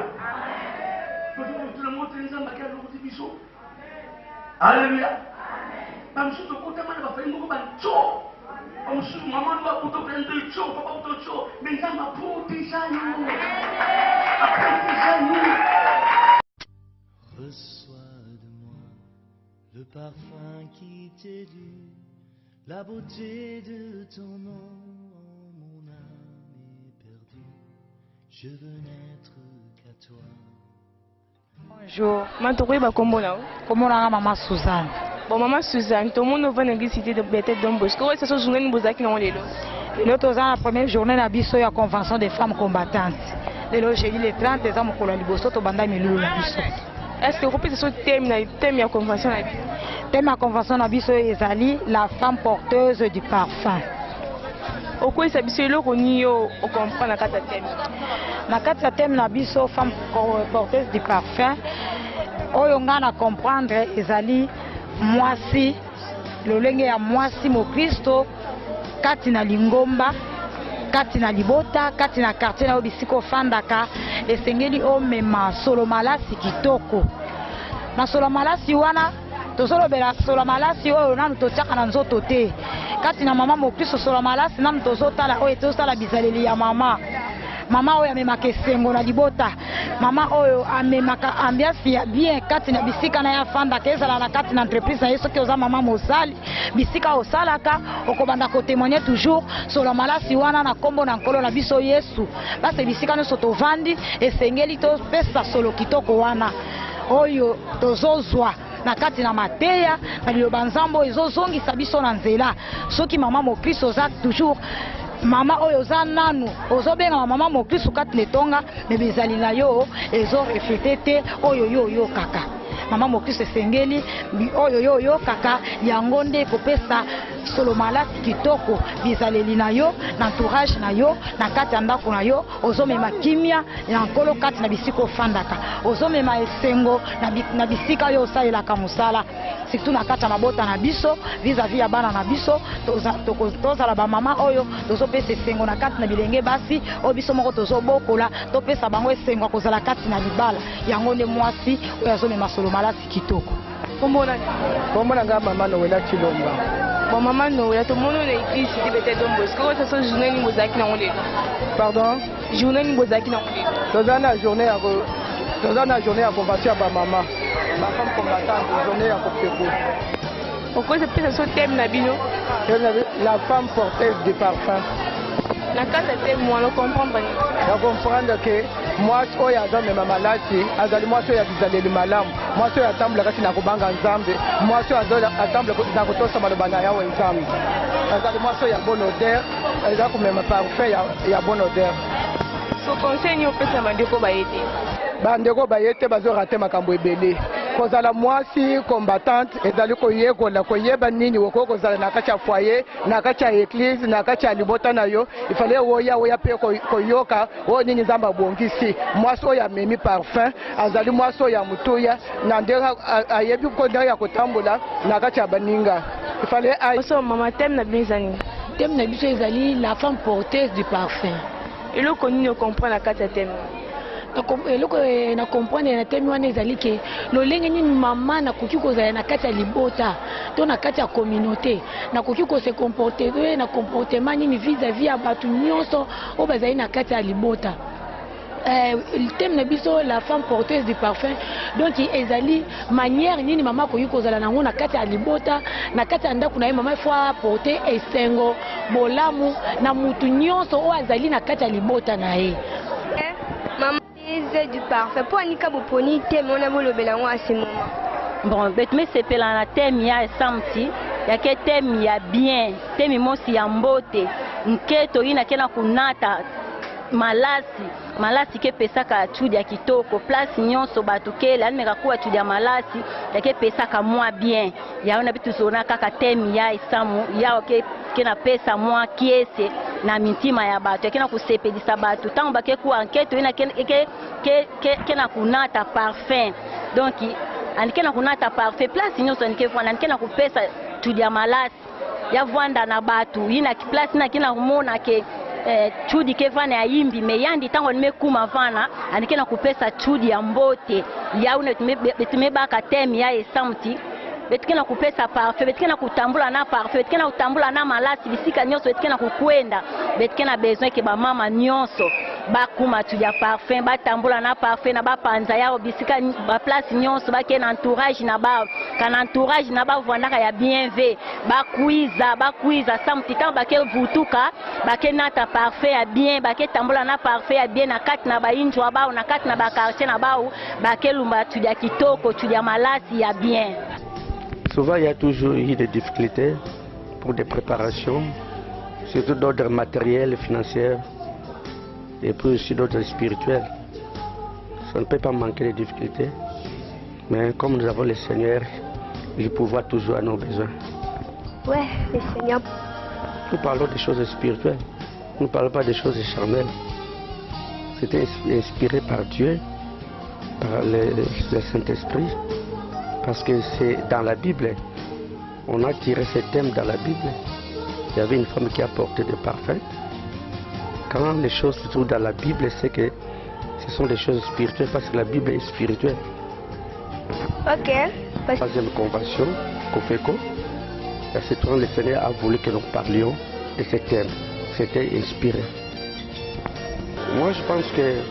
Tout le monde est en train de biso. Alléluia. Comme si tu côté mal va faire beaucoup de choses. Comme si maman doit pour te prendre de choses, papa pour te choses. Mais ça m'a protégé nous. Reçois de moi le parfum qui t'élit, la beauté de ton nom. Mon âme est perdue, je veux n'être qu'à toi. Bonjour, je suis Comment maman Suzanne. Bon, maman Suzanne, tout le monde va dans l'église cité de Bethel Don Bosco. C'est cette journée nous avons qui l'autre la première journée de la convention des femmes combattantes. Le jeudi le 30 des hommes pour la liboso to banda milulu la biso. Est-ce que vous pouvez ce thème de la convention la biso? Thème de la convention la biso ezali la femme porteuse du parfum. Au quoi ça biso le koni yo on comprend na kata thème. Na kata thème na biso femme porteuse du parfum. Oyo nga na comprendre ezali mwasi lolenge ya mwasi mo Kristo kati na lingomba kati na libota kati na quartier na bisiko fandaka esengeli omema solo malasi kitoko na solo malasi wana tozolobela solo malasi oyo nanu totiaka na nzoto te kati na mama mo Kristo solo malasi nanu tozotala oyo tozotala bizaleli ya mama oyo amemaka esengo na libota mama oyo amemaka ambiance ya bien kati na bisika na ya fandaka ezala na kati na entreprise na ye soki oza mama mosali bisika osalaka okobanda kotémoigner toujours solo malasi wana na kombo na nkolo na biso Yesu basi bisika nyonso tovandi esengeli topesa solo kitoko wana oyo tozozwa na kati na mateya na liloba nzambo ezozongisa biso na nzela soki mama mo Kristo oza toujours mama oyo za nanu ozobenga mama mo Kristo kati letonga me bizali na yo ezo reflete te oyo yo kaka mama mo Kristo esengeli oyo yo kaka yango nde kopesa solo malasi kitoko bizaleli na yo na entourage na yo na kati ya ndako na yo ozomema kimia ya nkolo kati na bisiko fandaka ozomema esengo na bisika yo osalelaka mosala surtout na kati ya mabota na biso vis-à-vis ya bana na biso tozala bamama oyo tozopesa esengo na kati na bilenge basi oyo biso moko tozobokola topesa bango esengo ya kozala kati na libala yango nde mwasi oyo azomema solo malasi kitoko komona nga mama Noela Chilomba. Bon maman Noela tout le monde na église cité Bethel Don Bosco c'est ça journée ni bozaki na ngolelo. Pardon? Journée ni bozaki na ngolelo. Tozana journée ya convention ba mama. Ma femme combattante journée ya kopeko. Pourquoi c'est plus ce thème na bino? La femme porteuse du parfum. Na kata thème moi le comprendre. Ya comprendre que mwasi oyo aza mema malasi azali mwasi oyo bizaleli malamu mwasi oyo atambula kati na kobanga nzambe mwasi oyo atambula na kotosa maloba na yawe nzambe azali mwasi oyo ya bon odeur eza komema parfum ya bon odeur. So conseil ni opesa bandeko bayete bazorate makambo ebele kozala mwasi combattante ezali koyekola koyeba nini okoki kozala na kati ya foyer na kati ya église na kati ya libota na yo ifale oya mpe koyoka oyo nini nzambe abongisi mwasi oyo amemi parfum azali mwasi oyo ya motuya na ndenge ayebi ndenge ya kotambola na kati ya baninga ifale mama thème na bino ezali thème na biso ezali la femme porteuse du parfum eloko nini okomprendre na kati ya thème eloko na comprendre na thème wana ezali ke lolenge nini mama nakoki kozala na kati ya libota to na kati ya communauté nakoki kose comporter na comportement nini vis-à-vis ya bato nyonso oyo bazali na kati ya libota. Thème na biso la femme porteuse du parfum donc ezali manière nini mama akoki kozala nango na kati ya libota na kati ya ndako na ye mama ifo aporte esengo bolamu na mutu nyonso oyo azali na kati ya libota na ye. utiliser du parfum pour anika boponi thème on a beau le belango à ce moment. Bon, mais c'est pelana thème ya samti ya ke thème ya bien thème mosi ya mbote nketo ina kena kunata malasi ke pesaka chudi ya kitoko place nyonso batukele ani mekakuwa chudi ya malasi ya ke pesaka mwa bien yaona bitu zona kaka thème ya isamu ya ke na pesa mwa kiese na mitima ya bato ya kena kusepelisa bato tango bake kuwa nketo ina ke na kunata parfum donc andike na kunata parfait place nyonso andike vwana andike na kupesa chudi ya malasi ya vwanda na batu ina place na kina kumona ke chudi ke vana ya yimbi me yandi tango nimekuma vana andike na kupesa chudi ya mbote ya une tumebaka temi ya esamti betikena kupesa parfait betikena kutambula na parfait betikena kutambula na malasi bisika nyonso betikena kukwenda betikena besoin ke ba mama nyonso bakuma chudi ya parfum batambula na parfum na bapanza yao bisika ba place nyonso bake na entourage na ba kana entourage na ba vwandaka ya bienve bakuiza samti tant bake vutuka bake nata parfum ya bien bake tambula na parfum ya bien na kati na ba injwa bao na kati na ba quartier na bao bake lumba chudi ya kitoko chudi ya malasi ya bien. Souvent, il y a toujours eu des difficultés pour des préparations, surtout d'ordre matériel et financier, et puis aussi d'ordre spirituel. Ça ne peut pas manquer de difficultés, mais comme nous avons le Seigneur, il pourvoit toujours à nos besoins. Ouais, le Seigneur. Nous parlons des choses spirituelles, nous ne parlons pas des choses charnelles. C'était inspiré par Dieu, par le Saint-Esprit. Parce que c'est dans la Bible, on a tiré ce thème dans la Bible. Il y avait une femme qui a porté des parfums. Quand les choses se trouvent dans la Bible, c'est que ce sont des choses spirituelles parce que la Bible est spirituelle. Ok. Troisième convention, COFECO, à ce temps, le Seigneur a voulu que nous parlions de ce thème. C'était inspiré. Moi, je pense que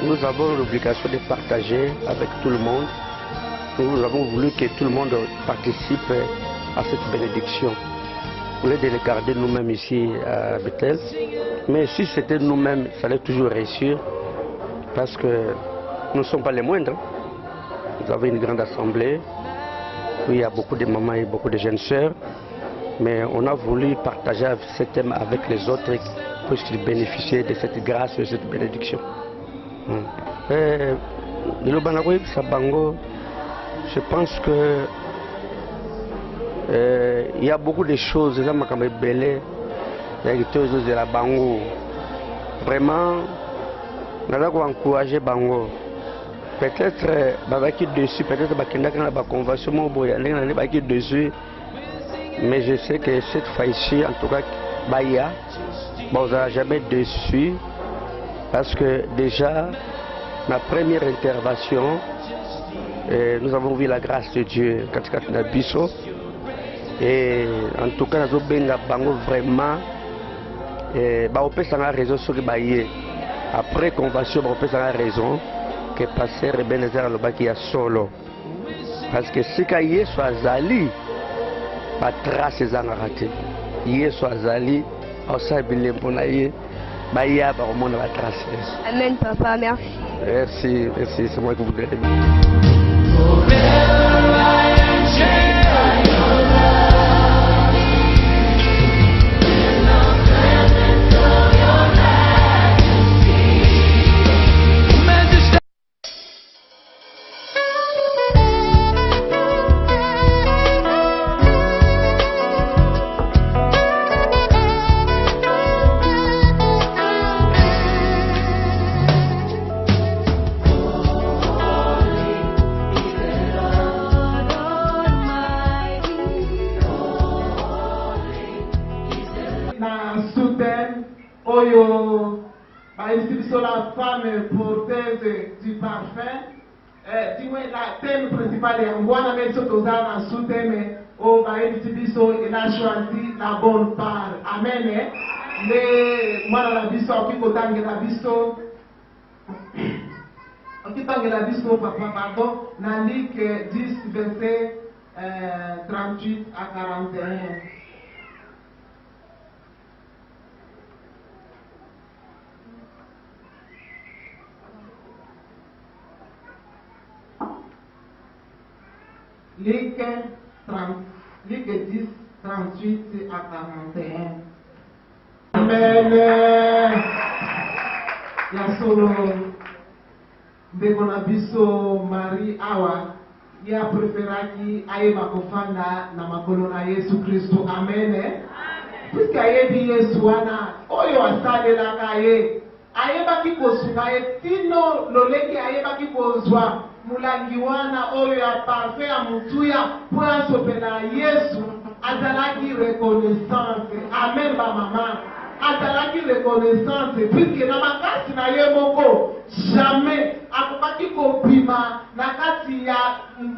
nous avons l'obligation de partager avec tout le monde. Nous avons voulu que tout le monde participe à cette bénédiction. Au lieu de le garder nous-mêmes ici à Bethel. Mais si c'était nous-mêmes, il fallait toujours réussir. Parce que nous ne sommes pas les moindres. Nous avons une grande assemblée. Où il y a beaucoup de mamans et beaucoup de jeunes sœurs. Mais on a voulu partager ce thème avec les autres pour qu'ils bénéficient de cette grâce et de cette bénédiction. Je pense que il y a beaucoup de choses là comme belé de la bango. Vraiment, on a encourager bango. Peut-être babaki dessus, peut-être bakenda kana ba convention mo boya ndenge baki dessus. Mais je sais que cette fois-ci, en tout cas, Baya, on n'a jamais dessus parce que déjà ma première intervention. Nous avons vu la grâce de Dieu quand on a biso et en tout cas nous avons bango vraiment on peut s'en raison sur le après convention on peut s'en raison que passer Ebenezer le baki ya solo parce que si ka Yesu azali pas trace ezanga raté Yesu azali osabile mpona ye baya ba omona ba trace. Amen papa, merci. Merci, c'est moi qui vous le dis. La femme porteuse du parfum, la thème principal est on voit mettre un sous-thème au Baïtibiso et a choisi la bonne part. Amen. Mais moi la biso qui cotangue la biso, qui tangue la biso papa pardon, Nandik 10 verset 38 à 41. Luc 10, 38 à 41. Amen. Ya solo ndeko na biso Marie awa ya preferaki ayeba kofanda na makolo na Yesu Kristo. Amen. Puisque ayebi Yesu wana oyo asalelaka ye ayebaki kosunga ye tino loleki ayebaki kozwa mulangi wana oyo ya parfait ya mutuya mpo asopela Yesu azalaki reconnaissance. Amen ba mama. Azalaki reconnaissance puisque na makasi na ye moko jamais akokaki kobima na kati ya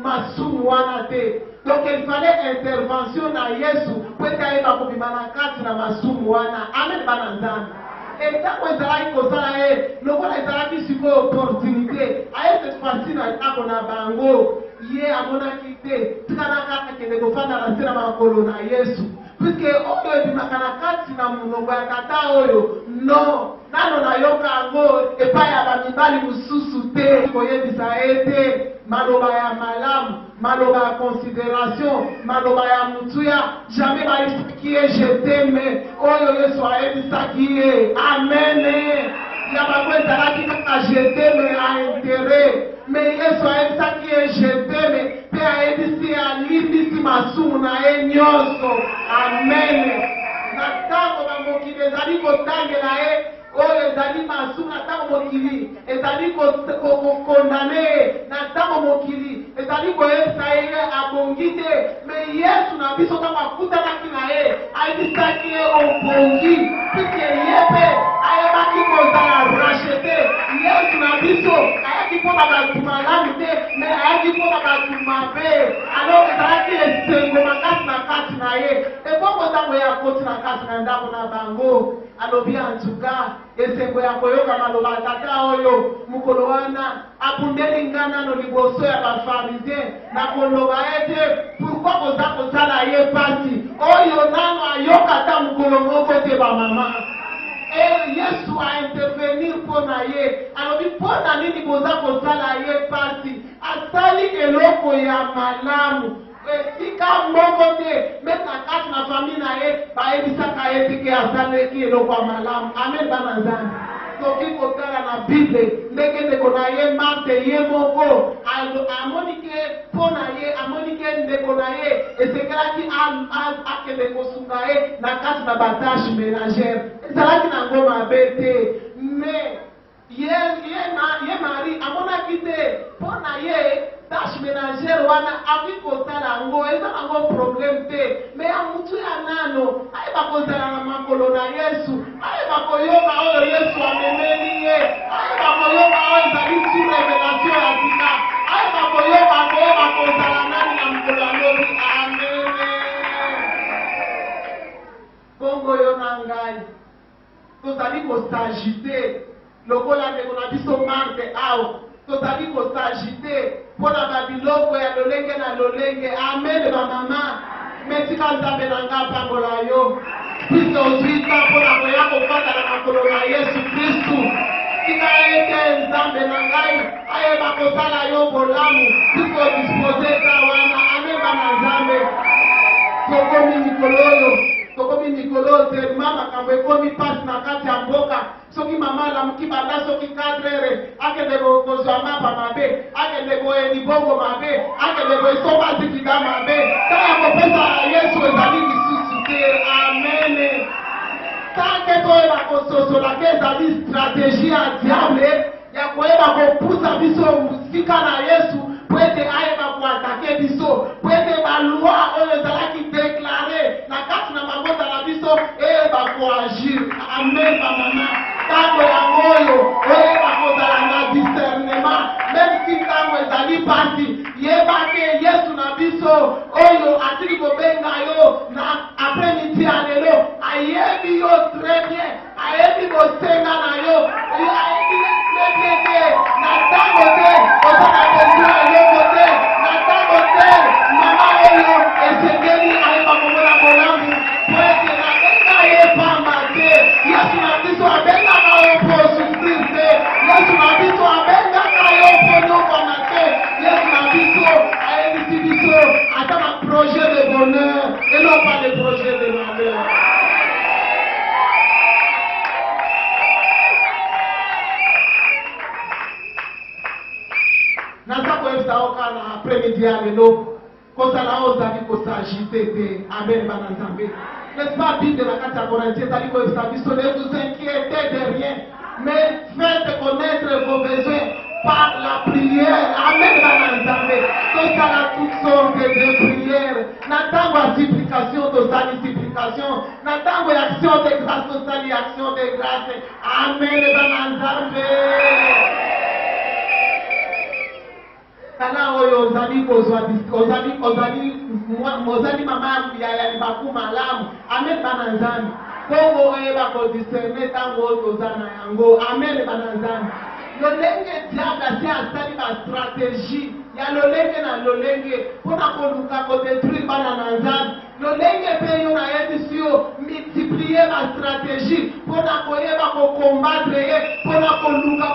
masumu wana te. Donc il fallait intervention na Yesu pour ete ayeba kobima na kati na masumu wana. Amen bana nzambe. Etango ezalaki kosala ye lokola ezalaki sikoyo opportunité aye cette fois-ci na ndako na bango ye amonaki te tikana kaka kende kofanda na se na makolo na Yesu puisque oyo ebimaka na kati na monoko ya tata oyo no nano nayoka yango epai ya bamibali mosusu te koyebisa ye te maloba ya malamu maloba ya considération maloba ya mutuya jamais bayebisaki ye je t'aime oyo Yesu ayebisaki ye. Amen. Ya bango ezalaki kaka je t'aime ya intérêt mais Yesu ayebisaki ye je t'aime mpe ayebisi alimbisi masumu na ye nyonso. Amen. Na ntango bamokili ezali kotangela ye oyo ezali masumu na ntango mokili ezali kokondane ye na ntango mokili ezali koyebisa ye abongi te mais Yesu na biso ntango akutanaki na ye ayebisaki ye obongi puisque ye mpe ayebaki kozala rachete. Yesu na biso ayaki mpo bakatu malamu te mais ayaki mpo bakatu mabe. Alors ezalaki esengo makasi na kati na ye ebongo ntango ye akoti na kati na ndako na bango alobi antuka esengo ya koyoka maloba tata oyo mokolo wana abundeli nga nano liboso ya bafarisien na koloba ete pourkui koza kosala ye pasi oyo nano ayoka ata mokolo moko te bamama. Yesu aintervenir mpo na ye alobi mpo na nini koza kosala ye pasi asali eloko ya malamu esika moko te mpe na kati na famille na ye bayebisaka ye teke asalaki eloko ya malamu. Amen bana nzambe. Toki kotala na Bible ndenge ndeko na ye Marte ye moko amonike mpo na ye amonike ndeko na ye esekelaki akende kosunga ye na kati na batashe ménagère ezalaki nango mabe te mais ye Marie amonaki te mpo na ye tâche ménagère wana aki kotala yango eza nango problème te mais ya mutu ya nano ayeba kozala na makolo na Yesu ayeba koyoka oyo Yesu amemeli ye ayeba koyoka oyo ezali sur révélation ya sika ayeba koyoka koyeba kozala nani na mokolo ya lobi. Amen. Bongo yo na ngai tozali kosagite lokola ndeko na biso Marte awa tozali kosagite mpona babiloko ya lolenge na lolenge. Amen bamama. Metika nzambe na nga pambola yo puisque ozwika mpona koya kofanda na makolo na Yesu Kristu. Tika ete nzambe na ngai ayeba kosala yo bolamu puisque odispose ta wana. Amen bana nzambe. Tokomi mikolo oyo tokomi mikolo telema makambo ekomi pasi na kati ya mboka soki mama alamuki banda soki 4 heures akende kozwa mapa mabe akende koyeli bongo mabe akende koesomba zikida mabe tala kopesa Yesu ezali lisusu te. Amen. Tanke toyeba kososolaka ezali stratégie ya diable ya koyeba kopusa biso sika na Yesu po ete ayeba koatake biso po ete baloi oyo ezalaki déclaré na kati na mabota na biso eyeba koagir. Amen bamama. Tango yango oyo oyeba kozala na discernement même si tango ezali pasi yeba ke Yesu na biso oyo atili kobenga yo na après-midi ya lelo ayebi yo très bien ayebi kosenga na yo ayebi très bien te na tango te ozala besoin eloko te na tango te mama oyo esengeli ayeba komona bolamu po ete nabenga ye pamba te Yesu na biso abengaka yo po souffrir te Yesu na biso abengaka yo po nyokana te Yesu na biso ayebisi biso ya lelo kozala ozali kosagite te amen bana nzambe n'est-ce pas Bible na kati ya Corinthiens ezali koyebisa biso ne vous inquiétez de rien mais faites connaître vos besoins par la prière amen bana nzambe tozala toutes sortes de prières na ntango ya supplication tozali supplication na ntango ya action de grâce tozali action de grâce amen bana nzambe tala oyo ozali kozwa ozali mama ya libaku malamu amen bana nzambe kongo oyeba kodiscerne ntango oyo toza na yango amen bana nzambe lolenge diable asi asali bastratégie ya lolenge na lolenge mpona koluka kodétruire bana na nzambe lolenge mpe yo nayebisi yo multiplie bastratégie mpona koyeba kokombattre ye mpona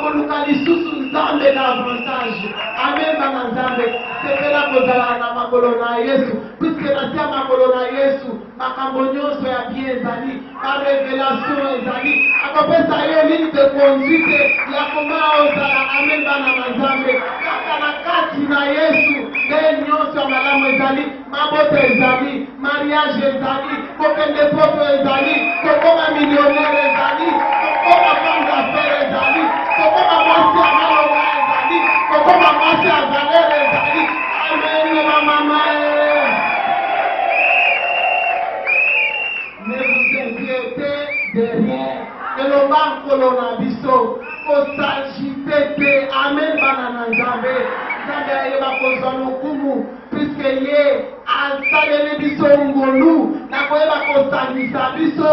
koluka lisusu nzambe na avantage amen bana nzambe sepela kozala na makolo na yesu puiske nasia makolo na yesu makambo nyonso ya bien ezali barevelation ezali akopesa yo ligne de conduite ya koma ozala amen bana na nzambe kaka na kati na yesu nde nyonso ya malamu ezali mabota ezali mariage ezali kokende poto ezali kokoma millionnaire ezali kokoma femme d'affaires ezali kokoma mwasi ya malonga ezali kokoma mwasi ya valeur ezali amen mamama ne vous inquiétez de rien elonga nkolo na biso kosagite te amen bana na nzambe nzambe ayeba kozwa lokumu puiske ye asaleli biso ngolu na koyeba kosangisa biso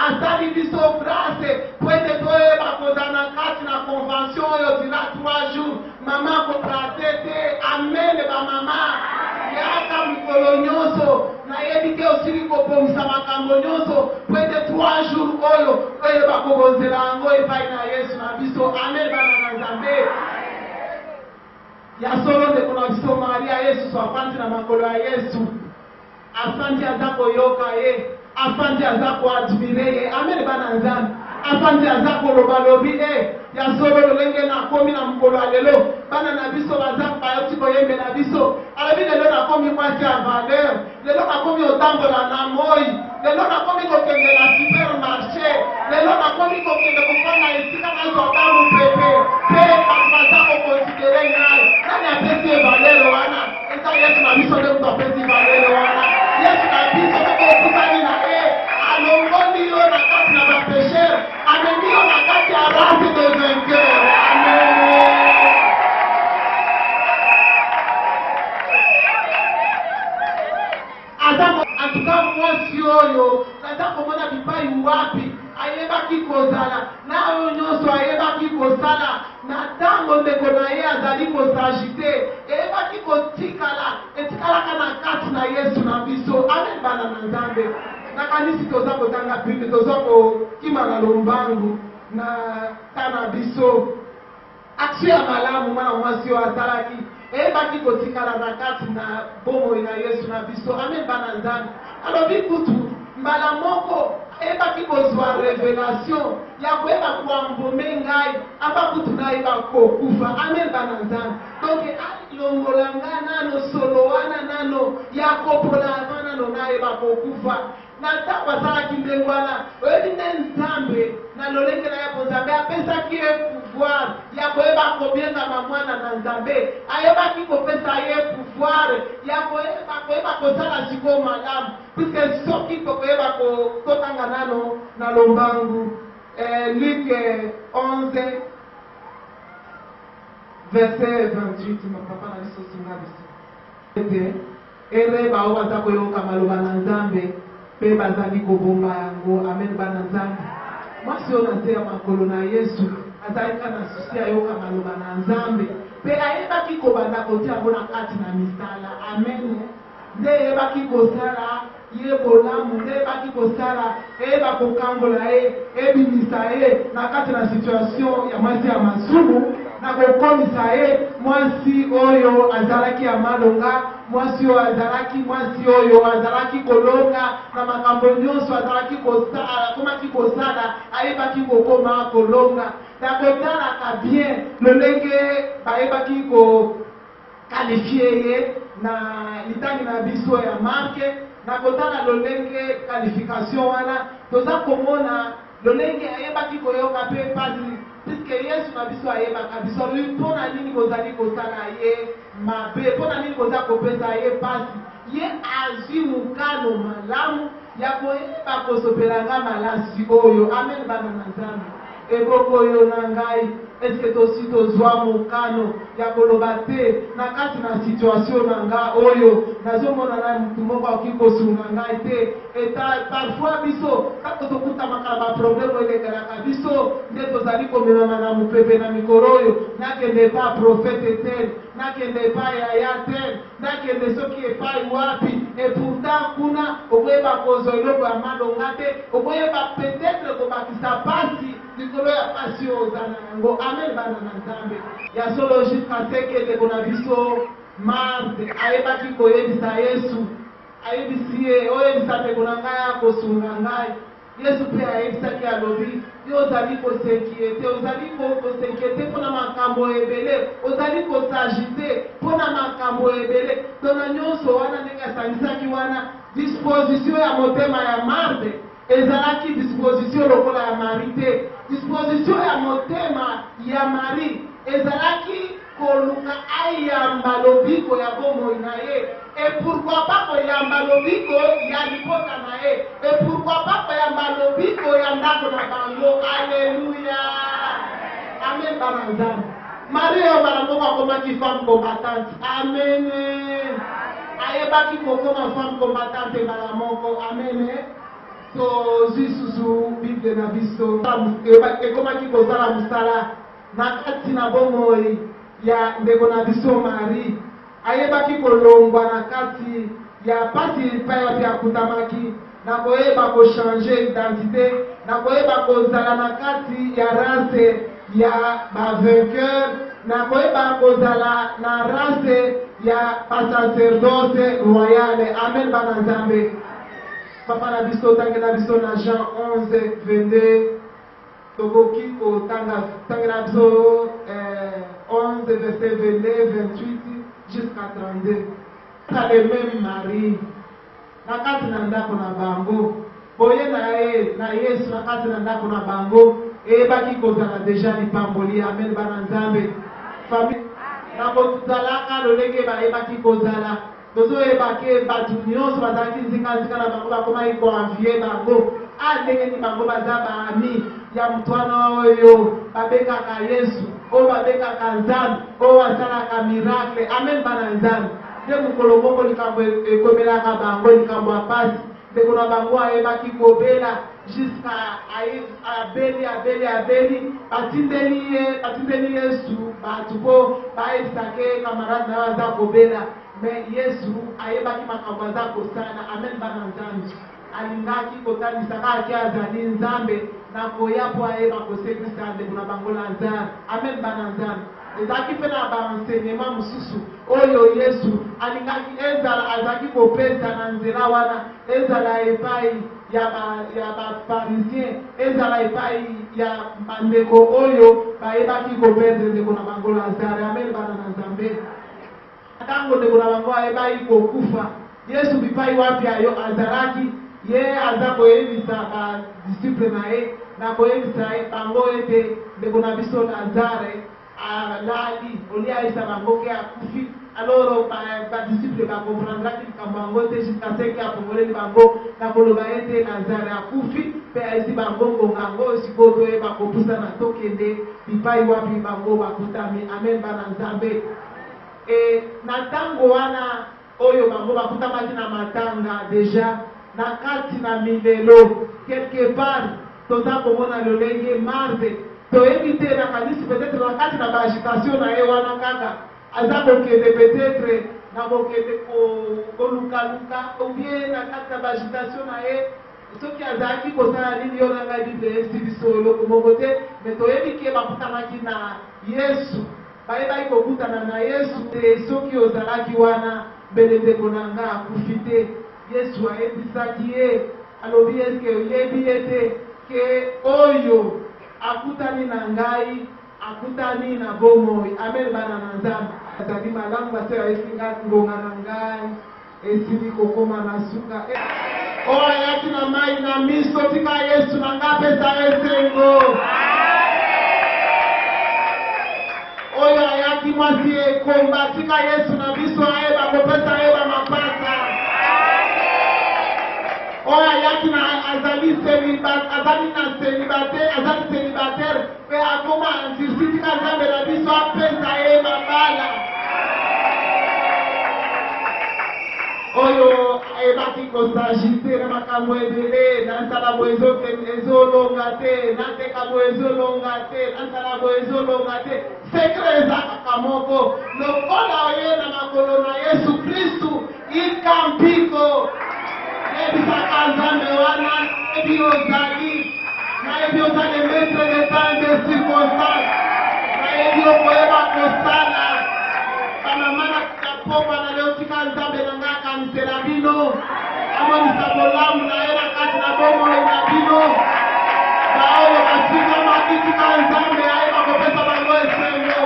asali biso grâce po ete toyeba kozala na kati na convention oyo dira 3 jours mama kotrate te amen bamama yaka mikolo nyonso nayebi ke osili kobongisa makambo nyonso po ete 3 jours oyo oyeba kobonzela yango epai na yesu na biso amen bana na nzambe ya solo ndeko na biso maria yesu so afandi na makolo ya yesu afandi aza koyoka ye afandi aza koadmire ye amen bana nzambe afandi aza koloba lobi ya solo lolenge nakomi na mokolo ya lelo bana na biso baza bayoti koyembela biso alobi lelo nakomi mwasi ya valeur lelo nakomi otambola na moi lelo nakomi kokende na supermarché lelo nakomi kokende kofanda esika nazwaka mopepe mpe bato baza kokonsidere ngai nani apesi ye valeur wana eza yesu na biso nde moto apesi valeur wana yesu na biso ndeko okutani na ye alongoli yo na kati na bapeshere amemi yo na kati ya race de vainqueur amen. En tout cas mwasi oyo naza komona bipai wapi ayebaki kozala na oyo nyonso ayebaki kosala na ntango ndeko na ye azali kosagite eyebaki etikalaka na kati na yesu na biso amen bana na nzambe nakanisi toza kotanga bible toza kokima na lombangu na tana biso action ya malamu mwana mwasi oyo asalaki eyebaki kotikala na kati na bomoi na yesu na biso amen bana nzambe alobi kutu mbala moko eyebaki kozwa révélation ya koyeba koambome ngai amba kutu nayeba kokufa amen bana nzambe donc alongola nga nano solo wana nano ya kopola nano nayeba kokufa na ntango asalaki ndenge wana oyebi nde nzambe na lolenge na ye po nzambe apesaki ye pouvoir ya koyeba kobengama mwana na nzambe ayebaki kopesa ye pouvoir ya koyeba kosala sikoyo malamu puiske soki tokoyeba totanga nano na lombangu Luc 11 verset 28 mapapa na biso singa biso ere bao baza koyoka maloba na nzambe mpe bazali kobomba yango amen bana nzambe mwasi oyo na se ya makolo na yesu azalika na susi ayoka maloba na nzambe mpe ayebaki kobanda kotia yango na kati na misala amen nde eyebaki kosala ye bolamu nde eyebaki kosala eyeba kokangola ye ebimisa ye na kati na situation ya mwasi ya masumu na kokomisa ye mwasi oyo azalaki ya malonga mwasi oyo azalaki mwasi oyo azalaki kolonga na makambo nyonso azalaki kosala akomaki kosala ayebaki kokoma kolonga na kotalaka bien lolenge bayebaki kokalifie ye na litangi na biso ya marke na kotala lolenge qualification wana toza komona lolenge ayebaki koyoka pe pasi puisque Yesu na biso ayebaka biso mpona nini kozali kosala ye mabe mpona nini koza kopesa ye pasi ye azwi mokano malamu ya koyeba kosopelanga malasi oyo amen bana na Nzambe eboko oyo na ngai eske tosi tozwa mokano ya koloba te na kati na situation na nga oyo nazomona na mutu moko akoki kosunga ngai te eta parfois biso kaka tokutamaka na baproblème elekelaka biso nde tozali komemama na mopepe na mikolo oyo nakende epai profete etel nakende epai yaya tel nakende soki epai wapi epourtant kuna okoyeba kozwa eloko ya malonga te okoyeba peut-être kobakisa pasi likolo ya pasi oyo oza na yango amen bana na Nzambe ya solo jusqu'à seke ndeko na biso Marthe ayebaki koyebisa Yesu ayebisi ye oyebisa ndeko na ngai akosunga ngai Yesu mpe ayebisaki alobi yo ozali kosekiete ozali kosekiete mpona makambo ebele ozali kosagite mpona makambo ebele tona nyonso wana ndenge asangisaki wana disposition ya motema ya Marthe ezalaki disposition lokola ya Marie te disposition ya motema ya Marie ezalaki koluka ayamba lobiko ya bomoi na ye et pourquoi pas koyamba lobiko ya libota na ye et pourquoi pas koyamba lobiko ya ndako na bango alléluia amen bana Nzambe Marie oyo bana moko akomaki femme combattante amen ayebaki kokoma femme combattante bana moko amen tozwi susu bible na biso ekomaki kozala mosala na kati na bomoi ya ndeko na biso Marie ayebaki kolongwa na kati ya pasi epai wapi akutamaki na koyeba kochange identité na koyeba kozala na kati ya race ya bavainqueur na koyeba kozala na race ya basacerdoce royale amen bana Nzambe papa na biso tange na biso na Jean 11:22 tokoki kotanga tange na biso 11 verset 22 28 jusqu'à 32 kale même Marie na kati na ndako na bango boye na Yesu na kati na ndako na bango eyebaki kozala deja lipamboli amen bana Nzambe famille na kozalaka lolenge bayebaki kozala tozoyebake bato nyonso bazalaki nzinganzinga na bango bakomaki koanvie bango ndenge nini bango baza baami ya mutwana oyo babengaka Yesu oyo babengaka Nzambe oyo asalaka miracle amen bana Nzambe nde mokolo moko likambo ekomelaka bango likambo ya pasi ndeko na bango ayebaki kobela jusqu'à abeli batindeli Yesu bato mpo bayebisake kamarade na yo aza kobela mais Yesu ayebaki makambo aza kosala amen bana Nzambe alingaki kotanisaka ake azali Nzambe na koya mpo ayeba kosekisa ndeko na bango Lazare amen bana Nzambe ezalaki mpe na baenseignement mosusu oyo Yesu alingaki ezala azalaki kopesa na nzela wana ezala epai ya baparisien ezala epai ya bandeko oyo bayebaki kopesa ndeko na bango Lazare amen bana na Nzambe ntango ndeko na bango ayebaki kokufa Yesu bipai wapi ayo azalaki ye aza koyebisa badisiple na ye na koyebisa ye bango ete ndeko na biso Lazare alali oli ayebisa bango ke akufi alors badisiple bakomprendraki likambo yango te jusqu'à ce ke akongoleli bango na koloba ete Lazare akufi mpe ayebisi bango ngonga yango sikoyo toyeba kopusa na tokende bipai wapi bango bakutami amen bana Nzambe na ntango wana oyo bango bakutamaki na matanga deja na kati na milelo quelque part toza komona lolenge Marthe toyebi te na kanisi peut-être na kati na baagitation na ye wana kaka aza kokende peut-être na kokende kolukaluka ou bien na kati na baagitation na ye soki azalaki kosala nini yo na ngai bible esi biso eloko moko te mais toyebi ke bakutamaki na Yesu bayebaki kokutana na Yesu te soki ozalaki wana mbele ndeko na nga akufi te Yesu ayebisaki ye alobi eske oyebi ye te ke oyo akutani na ngai akutani na bomoi amen bana na Nzambe Azali malamu base esinga ngonga na ngai esili kokoma na suka. Oyo ayaki na mai na miso tika Yesu na nga pesa esengo. Oyo ayaki mwasi ekomba tika Yesu na biso ayeba kopesa ayeba mapasa. Oyo ayaki na azali célibataire pe akoma antirsi tika Nzambe na biso apesa ayeba bala. Oyo ebaki kosagite na makambo ebele nansala bo ezolonga te nateka bo ezolonga te nansala bo ezolonga te sekre ezaka moko lokola oye na makolo na Yesu Kristu ikampiko ebisaka Nzambe wana ebi ozali na ebi ozali maître de temps de circonstance na ebi okoyeba kosala banamana kapopa na leo tika Nzambe na nga kanisela bino amonisa bolamu na ye na kati na bomoi na bino baoyo basinga makitika Nzambe ayeba kopesa bango esengo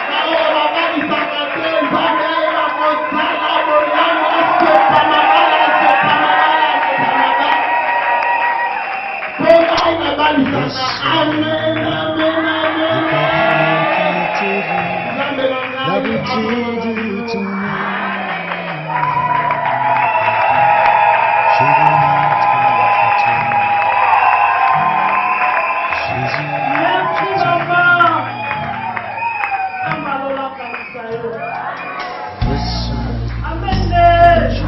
baoyo bakanisaka te Nzambe ayeba kosala bolamu asopamagala po ngai nabanisaka amen amen amen Nzambe na ngai la beauté de ton nom. Je veux mettre à toi, Jésus. Merci maman. Reçois Amen. je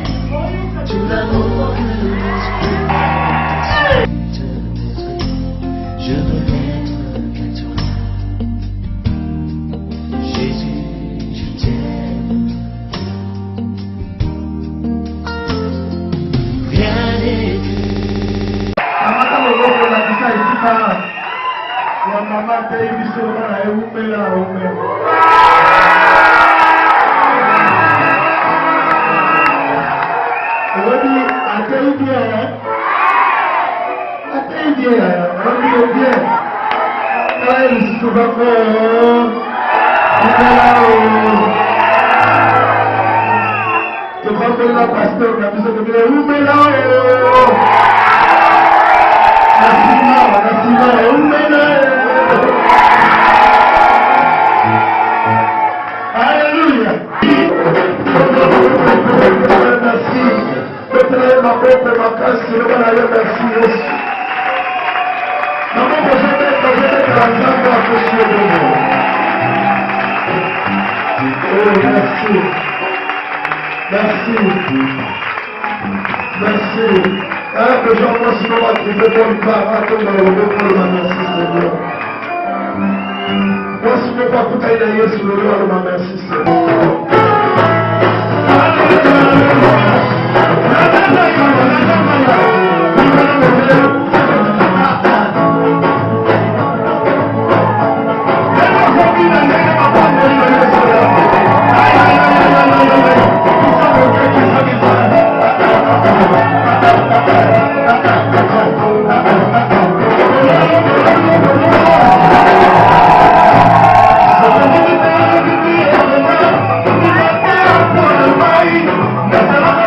te donne tout l'amour que l'esprit te donne. Je veux n'être qu'à toi, Jésus, je t'aime. Rien n'est Amaka loboko na kisa esika ya mama te biso na eumela ume. Odi atei bien. Atei bien. Odi bien. Ai subako. Tu vas faire la pasteur na biso de eumela. Alléluia. Merci. Peut-être ma propre ma casse, le bon ailleurs, merci Jésus. Maman, vous êtes ensemble à coucher de nous. Oh, merci. Merci. Merci. Alors que j'envoie ce moment qui fait bon part, comme dans le monde, merci Seigneur. Moi, si je ne peux pas tout aïe sur le Lord, merci Seigneur. That's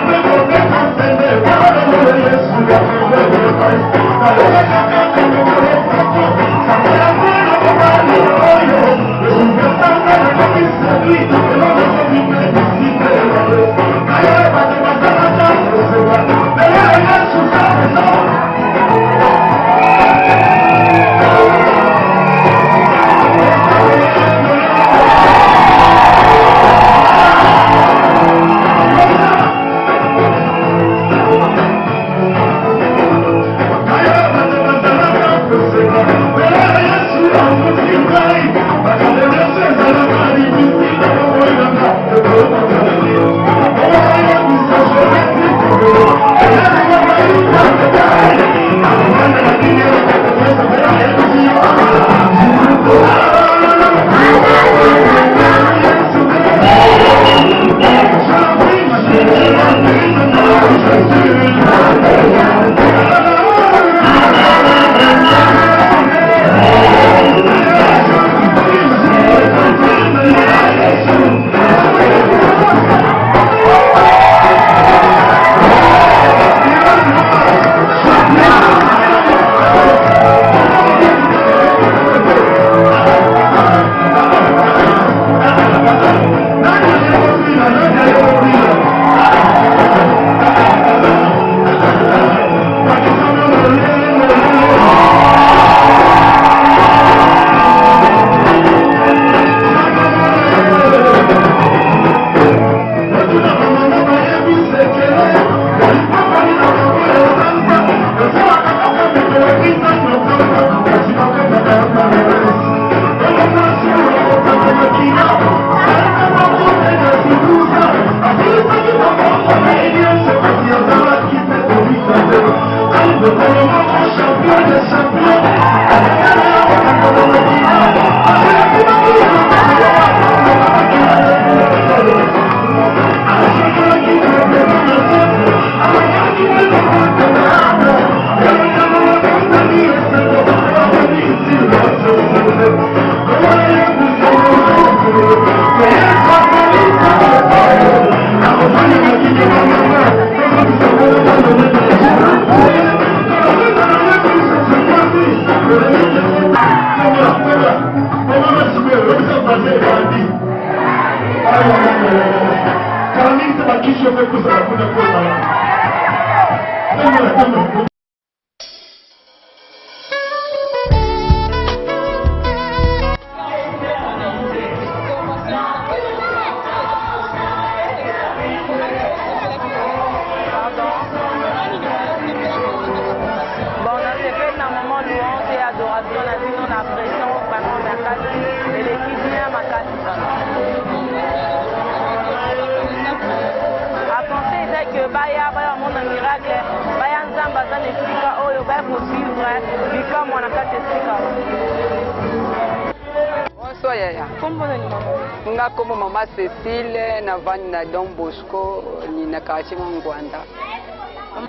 Nga como mama Cécile na vani na Don Bosco ni na quartier Ngwanda.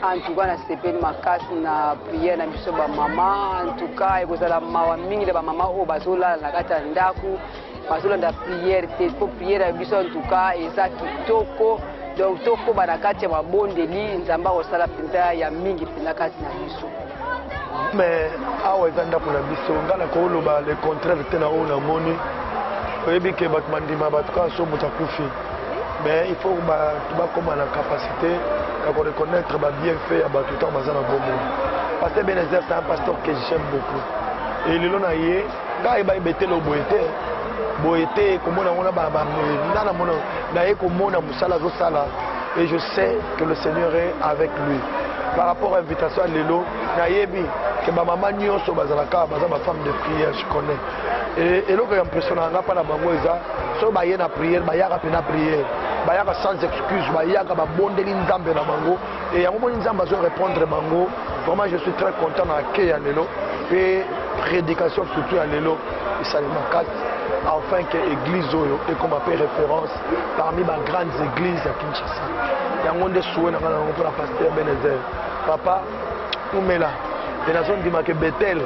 En tout cas na sepeli makasi na prière na biso ba mama en tout cas ekozala mawa mingi ba mama o bazola na kati ya ndaku bazola na prière te po prière biso en tout cas eza kitoko donc toko ba kati ya mabondeli nzamba osala pinta ya mingi pina kati na biso. Mais awa eza ndako na biso ngana ko loba le contraire te na ona moni. Oui, que Batmandima Batka sont Moutakufi. Mais il faut comme la capacité de reconnaître le bienfait à Batouta Mazana Bomo. Pasteur Benezer, c'est un pasteur que j'aime beaucoup. Et il a dit, quand il a été le Boété, comme on a et je sais que le Seigneur est avec lui. Par rapport à l'invitation à Lélo, que ma maman Nyonso Bazalaka, ma femme de prière, je connais. Et là, j'ai l'impression que je pas la bangoisa, so baye na prière, bayaka pena prière, bayaka sans excuse, bayaka ba bondeli nzambe na bango. Et à un moment nzambe va répondre bango. Vraiment, je suis très content d'accueillir à Lélo. Et prédication surtout à Lélo, et ça m'a casse. Enfin que l'église est comme appelle référence parmi les grandes églises à Kinshasa. Il y a un monde de souhait pour la pasteur Benezer. Papa, nous mettons là. Et la zone dit que Bethel,